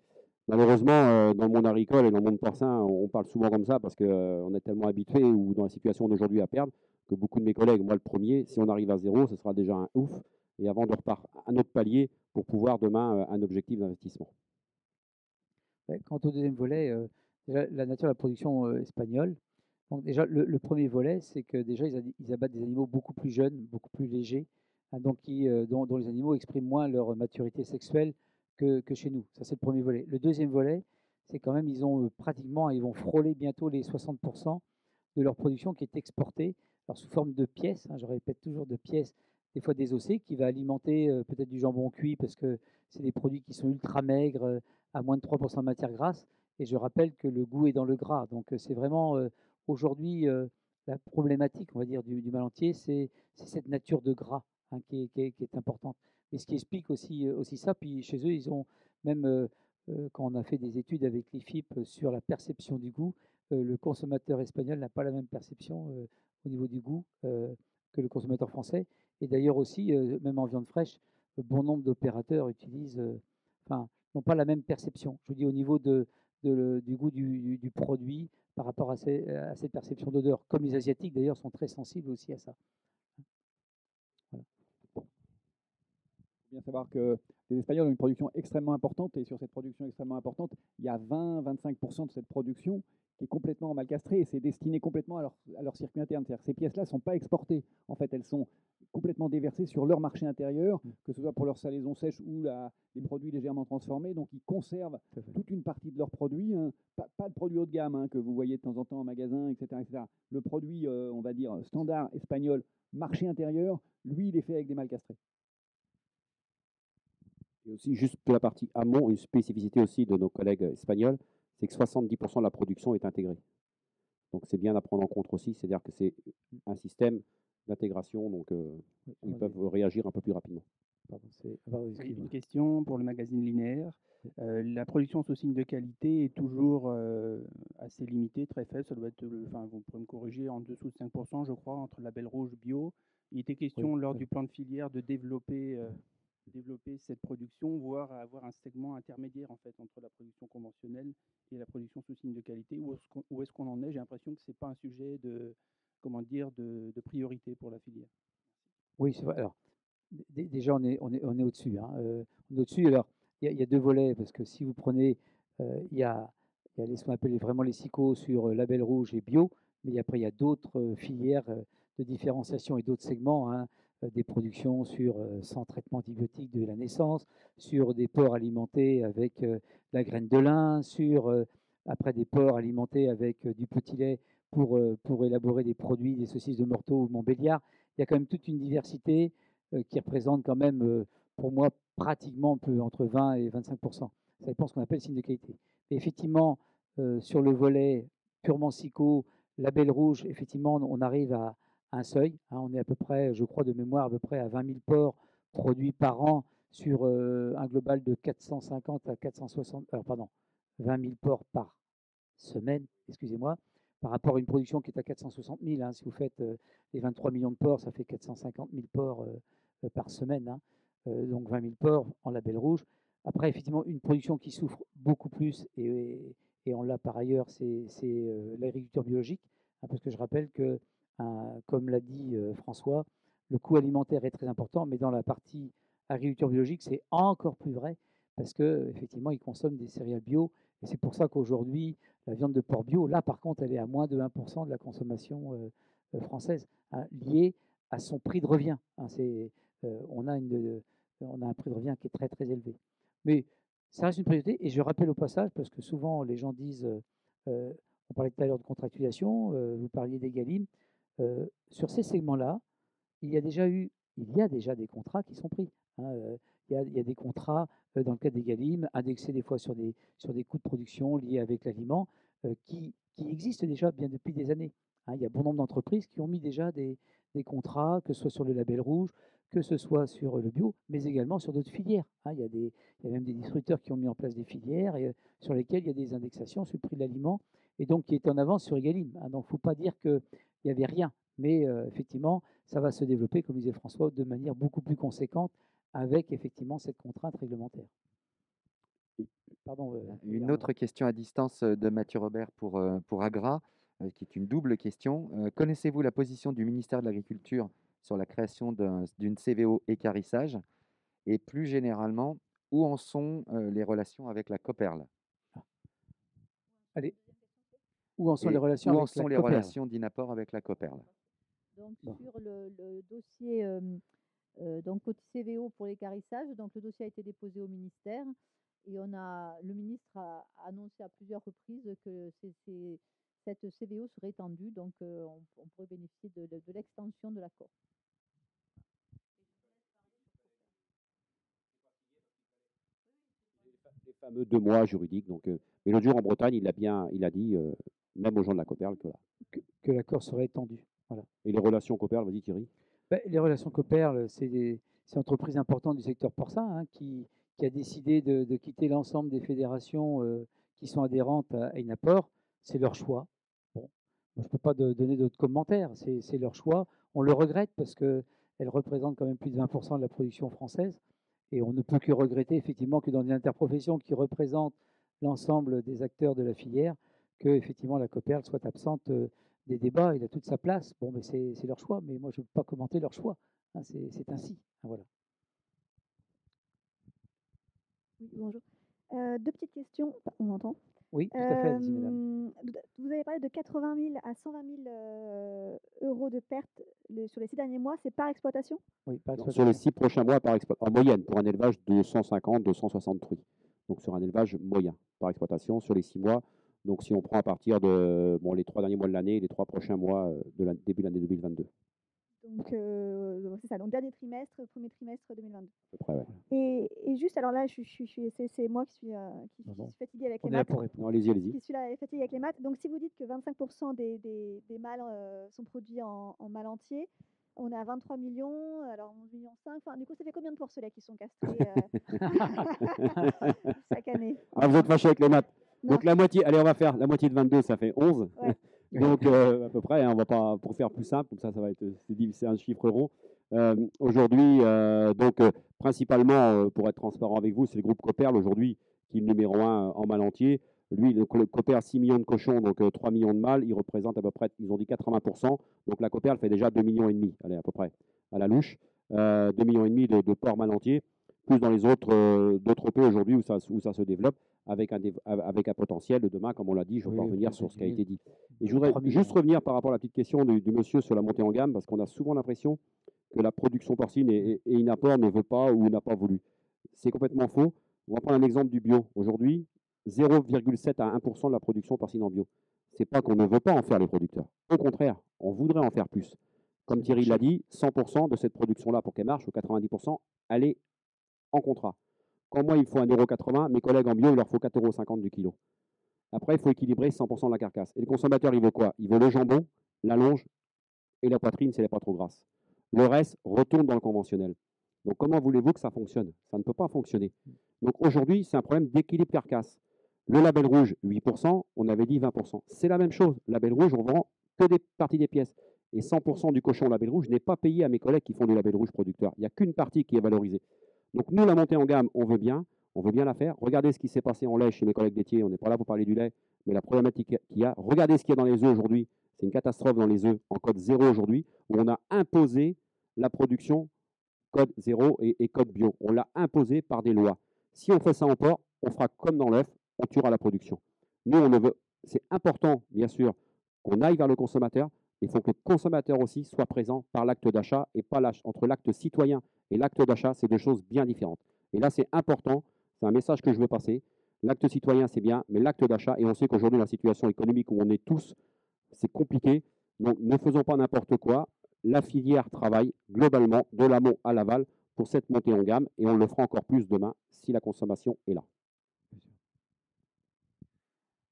malheureusement, dans le monde agricole et dans le monde porcin, on parle souvent comme ça parce qu'on est tellement habitué ou dans la situation d'aujourd'hui à perdre que beaucoup de mes collègues, moi le premier, si on arrive à zéro, ce sera déjà un ouf. Et avant de repartir un autre palier pour pouvoir demain un objectif d'investissement. Ouais, quant au deuxième volet, déjà la nature de la production espagnole. Donc déjà, le premier volet, c'est que déjà, ils abattent des animaux beaucoup plus jeunes, beaucoup plus légers, hein, donc dont les animaux expriment moins leur maturité sexuelle que chez nous. Ça, c'est le premier volet. Le deuxième volet, c'est quand même, ils ont pratiquement, ils vont frôler bientôt les 60% de leur production qui est exportée, alors sous forme de pièces, hein, je répète toujours de pièces, des fois désossées, qui va alimenter peut-être du jambon cuit, parce que c'est des produits qui sont ultra maigres, à moins de 3% de matière grasse. Et je rappelle que le goût est dans le gras. Donc c'est vraiment aujourd'hui la problématique, on va dire, du mal entier, c'est cette nature de gras hein, qui est importante. Et ce qui explique aussi ça, puis chez eux, ils ont même, quand on a fait des études avec l'IFIP sur la perception du goût, le consommateur espagnol n'a pas la même perception au niveau du goût que le consommateur français. Et d'ailleurs aussi, même en viande fraîche, bon nombre d'opérateurs utilisent, n'ont pas la même perception. Je vous dis au niveau du goût du produit par rapport à cette perception d'odeur. Comme les Asiatiques d'ailleurs sont très sensibles aussi à ça. Voilà. Il faut bien savoir que les Espagnols ont une production extrêmement importante et sur cette production extrêmement importante, il y a 20-25% de cette production qui est complètement mal castrée et c'est destiné complètement à leur circuit interne. C'est-à-dire que ces pièces-là ne sont pas exportées. En fait, elles sont complètement déversées sur leur marché intérieur, que ce soit pour leur salaison sèche ou les produits légèrement transformés. Donc, ils conservent toute une partie de leurs produits, hein. Pas de produits haut de gamme hein, que vous voyez de temps en temps en magasin, etc. etc. Le produit, on va dire, standard espagnol, marché intérieur, lui, il est fait avec des mâles castrés. Et aussi, juste pour la partie amont, une spécificité aussi de nos collègues espagnols, c'est que 70% de la production est intégrée. Donc c'est bien à prendre en compte aussi, c'est-à-dire que c'est un système d'intégration, donc ils peuvent réagir un peu plus rapidement. Une question pour le magazine linéaire. La production sous signe de qualité est toujours assez limitée, très faible. Ça doit être, vous pouvez me corriger, en dessous de 5%, je crois, entre label rouge bio. Il était question lors du plan de filière de développer cette production, voire avoir un segment intermédiaire en fait entre la production conventionnelle et la production sous signe de qualité. Où est-ce qu'on en est? J'ai l'impression que c'est pas un sujet de priorité pour la filière. Oui, c'est vrai. Alors déjà on est au-dessus. Hein. On est au-dessus. Alors il y a deux volets parce que si vous prenez, il y a ce qu'on appelle vraiment les SICO sur label rouge et bio, mais après il y a d'autres filières de différenciation et d'autres segments. Hein, des productions sans traitement antibiotique de la naissance, sur des porcs alimentés avec la graine de lin, après des porcs alimentés avec du petit lait pour élaborer des produits, des saucisses de Morteau ou Montbéliard. Il y a quand même toute une diversité qui représente quand même, pour moi, pratiquement entre 20 et 25%. Ça dépend de ce qu'on appelle signe de qualité. Et effectivement, sur le volet purement SICO, label rouge, effectivement, on arrive à un seuil. Hein, on est à peu près, je crois de mémoire, à peu près à 20 000 porcs produits par an sur un global de 450 à 460, 20 000 porcs par semaine, excusez-moi, par rapport à une production qui est à 460 000. Hein, si vous faites les 23 millions de porcs, ça fait 450 000 porcs par semaine. Hein, donc 20 000 porcs en label rouge. Après, effectivement, une production qui souffre beaucoup plus et et on l'a par ailleurs, c'est l'agriculture biologique, hein, parce que je rappelle que, comme l'a dit François, le coût alimentaire est très important, mais dans la partie agriculture biologique, c'est encore plus vrai, parce qu'effectivement, ils consomment des céréales bio, et c'est pour ça qu'aujourd'hui, la viande de porc bio, là par contre, elle est à moins de 1% de la consommation française, hein, liée à son prix de revient. Hein, on a un prix de revient qui est très très élevé. Mais ça reste une priorité, et je rappelle au passage, parce que souvent les gens disent, on parlait tout à l'heure de contractualisation, vous parliez des Galim, sur ces segments-là, il y a déjà des contrats qui sont pris. Hein, il y a des contrats dans le cadre des Galim, indexés des fois sur des coûts de production liés avec l'aliment, qui existent déjà bien depuis des années. Hein, il y a bon nombre d'entreprises qui ont mis déjà des contrats, que ce soit sur le label rouge, que ce soit sur le bio, mais également sur d'autres filières. Hein, il y a même des distributeurs qui ont mis en place des filières sur lesquelles il y a des indexations sur le prix de l'aliment, et donc qui est en avance sur Egalim. Hein, donc il ne faut pas dire qu'il n'y avait rien, mais effectivement, ça va se développer, comme disait François, de manière beaucoup plus conséquente avec effectivement cette contrainte réglementaire. Pardon, Une autre question à distance de Mathieu Robert pour Agra, qui est une double question. Connaissez-vous la position du ministère de l'Agriculture sur la création d'une CVO équarrissage? Et plus généralement, où en sont les relations avec la Coperle? Allez, où en sont les Et relations où en avec sont la les Coperle? relations d'Inapor avec la Coperle? Donc sur le dossier donc côté CVO pour l'équarrissage, donc le dossier a été déposé au ministère et le ministre a annoncé à plusieurs reprises que cette CVO serait étendue, donc on pourrait bénéficier de l'extension de l'accord. Les fameux 2 mois juridiques. Donc, mais l'autre jour en Bretagne, il a dit, même aux gens de la Coperle, que l'accord serait étendu. Voilà. Et les relations Coperle, vas-y Thierry. Les relations Coperle, c'est une entreprise importante du secteur porcin, hein, qui a décidé de quitter l'ensemble des fédérations qui sont adhérentes à Inapor. C'est leur choix. Bon, je ne peux pas donner d'autres commentaires. C'est leur choix. On le regrette parce qu'elle représente quand même plus de 20% de la production française. Et on ne peut que regretter effectivement que dans une interprofession qui représente l'ensemble des acteurs de la filière, que effectivement la Coperle soit absente des débats. Il a toute sa place. Bon, mais c'est leur choix. Mais moi, je ne peux pas commenter leur choix. Hein, c'est ainsi. Voilà. Oui, bonjour. 2 petites questions. On m'entend? Oui, tout à fait, allez-y, mesdames. Vous avez parlé de 80 000 à 120 000 euros de pertes sur les 6 derniers mois. C'est par exploitation? Oui, par exploitation. Sur les 6 prochains mois, en moyenne, pour un élevage de 250-260 truies. Donc sur un élevage moyen par exploitation sur les 6 mois. Donc si on prend à partir de les 3 derniers mois de l'année, les 3 prochains mois de début de l'année 2022. Donc c'est ça, donc dernier trimestre, premier trimestre 2022. À peu près, ouais. Et juste, alors là, c'est moi qui suis fatiguée avec les maths. Non, allez-y. Qui suis là fatiguée avec les maths. Donc si vous dites que 25% des mâles sont produits en mâle entier, on est à 23 millions, alors 11,5 millions. Enfin, du coup, ça fait combien de porcelets qui sont castrés chaque année? Ah, vous êtes fâché avec les maths. Non. Donc la moitié, allez, on va faire la moitié de 22, ça fait 11. Ouais. Donc à peu près, hein, on va pas, pour faire plus simple, comme ça va être, c'est un chiffre rond. Aujourd'hui, principalement, pour être transparent avec vous, c'est le groupe Coperle aujourd'hui qui est le numéro 1 en mâle entier. Lui, le Coperle 6 millions de cochons, donc 3 millions de mâles, il représente à peu près, ils ont dit 80%. Donc la Coperle fait déjà 2,5 millions, allez, à peu près, à la louche. 2,5 millions de porcs mâle entier, plus dans les autres OP aujourd'hui où ça se développe, avec un potentiel de demain, comme on l'a dit, je ne vais pas revenir sur ce qui a été dit. Et je voudrais juste revenir par rapport à la petite question du monsieur sur la montée en gamme, parce qu'on a souvent l'impression que la production porcine et Inapor ne veut pas ou n'a pas voulu. C'est complètement faux. On va prendre un exemple du bio. Aujourd'hui, 0,7 à 1% de la production porcine en bio. Ce n'est pas qu'on ne veut pas en faire les producteurs. Au contraire, on voudrait en faire plus. Comme Thierry l'a dit, 100% de cette production-là, pour qu'elle marche, ou 90%, elle est en contrat. Quand moi, il me faut 1,80 €, mes collègues en bio, il leur faut 4,50 € du kilo. Après, il faut équilibrer 100% de la carcasse. Et le consommateur, il veut quoi? Il veut le jambon, la longe et la poitrine si elle n'est pas trop grasse. Le reste retourne dans le conventionnel. Donc, comment voulez-vous que ça fonctionne? Ça ne peut pas fonctionner. Donc, aujourd'hui, c'est un problème d'équilibre carcasse. Le label rouge, 8%, on avait dit 20%. C'est la même chose. Label rouge, on vend que des parties des pièces. Et 100% du cochon label rouge n'est pas payé à mes collègues qui font du label rouge producteur. Il n'y a qu'une partie qui est valorisée. Donc, nous, la montée en gamme, on veut bien la faire. Regardez ce qui s'est passé en lait chez mes collègues laitiers. On n'est pas là pour parler du lait, Mais la problématique qu'il y a, regardez ce qu'il y a dans les œufs aujourd'hui, c'est une catastrophe dans les œufs en code 0 aujourd'hui, où on a imposé la production code 0 et code bio. On l'a imposé par des lois. Si on fait ça en porc, on fera comme dans l'œuf, on tuera la production. Nous, on ne veut. C'est important, bien sûr, qu'on aille vers le consommateur, mais il faut que le consommateur aussi soit présent par l'acte d'achat et pas entre l'acte citoyen et l'acte d'achat, c'est deux choses bien différentes. Et là, c'est important, c'est un message que je veux passer. L'acte citoyen, c'est bien, mais l'acte d'achat, et on sait qu'aujourd'hui, dans la situation économique où on est tous, c'est compliqué. Donc, ne faisons pas n'importe quoi. La filière travaille globalement de l'amont à l'aval pour cette montée en gamme, et on le fera encore plus demain si la consommation est là.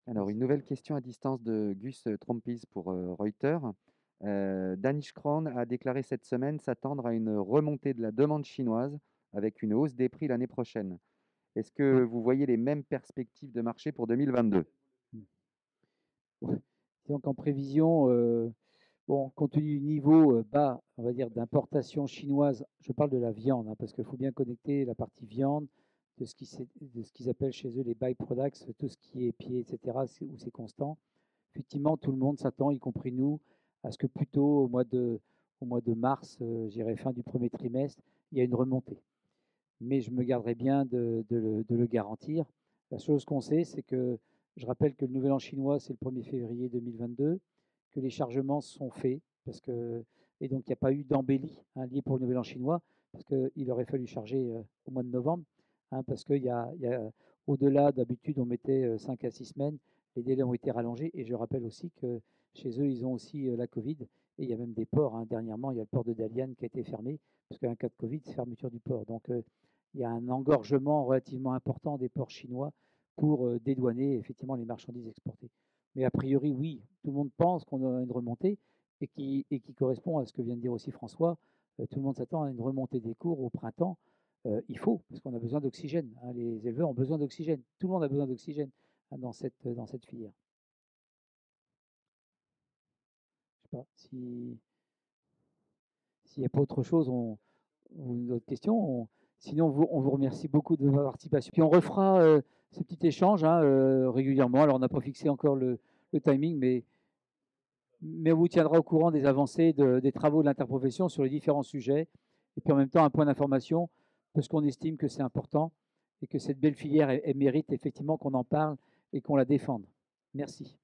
Alors, une nouvelle question à distance de Gus Trompis pour Reuters. Danish Crown a déclaré cette semaine s'attendre à une remontée de la demande chinoise avec une hausse des prix l'année prochaine. Est-ce que vous voyez les mêmes perspectives de marché pour 2022? Donc en prévision, bon, compte tenu du niveau bas, on va dire, d'importation chinoise, je parle de la viande, hein, parce qu'il faut bien connecter la partie viande de ce qu'ils appellent chez eux les byproducts, tout ce qui est pied, etc., où c'est constant. Effectivement, tout le monde s'attend, y compris nous, à ce que plutôt au mois de mars, j'irai fin du premier trimestre, il y a une remontée. Mais je me garderai bien de le garantir. La chose qu'on sait, c'est que je rappelle que le Nouvel An chinois, c'est le 1er février 2022, que les chargements sont faits, et donc il n'y a pas eu d'embellie liée pour le Nouvel An chinois, parce qu'il aurait fallu charger au mois de novembre, parce qu'il y a au-delà, d'habitude, on mettait 5 à 6 semaines, les délais ont été rallongés, et je rappelle aussi que chez eux, ils ont aussi la Covid, et il y a même des ports. Dernièrement, il y a le port de Dalian qui a été fermé, parce qu'un cas de Covid, c'est fermeture du port. Donc, il y a un engorgement relativement important des ports chinois pour dédouaner effectivement les marchandises exportées. Mais a priori, oui, tout le monde pense qu'on a une remontée et qui correspond à ce que vient de dire aussi François. Tout le monde s'attend à une remontée des cours au printemps. Il faut, parce qu'on a besoin d'oxygène. Les éleveurs ont besoin d'oxygène. Tout le monde a besoin d'oxygène dans cette filière. Je ne sais pas s'il n'y a pas autre chose ou d'autres questions. Sinon, on vous remercie beaucoup de votre participation. Puis on refera ce petit échange régulièrement. Alors, on n'a pas fixé encore le timing, mais on vous tiendra au courant des avancées des travaux de l'interprofession sur les différents sujets. Et puis en même temps, un point d'information, parce qu'on estime que c'est important et que cette belle filière elle mérite effectivement qu'on en parle et qu'on la défende. Merci.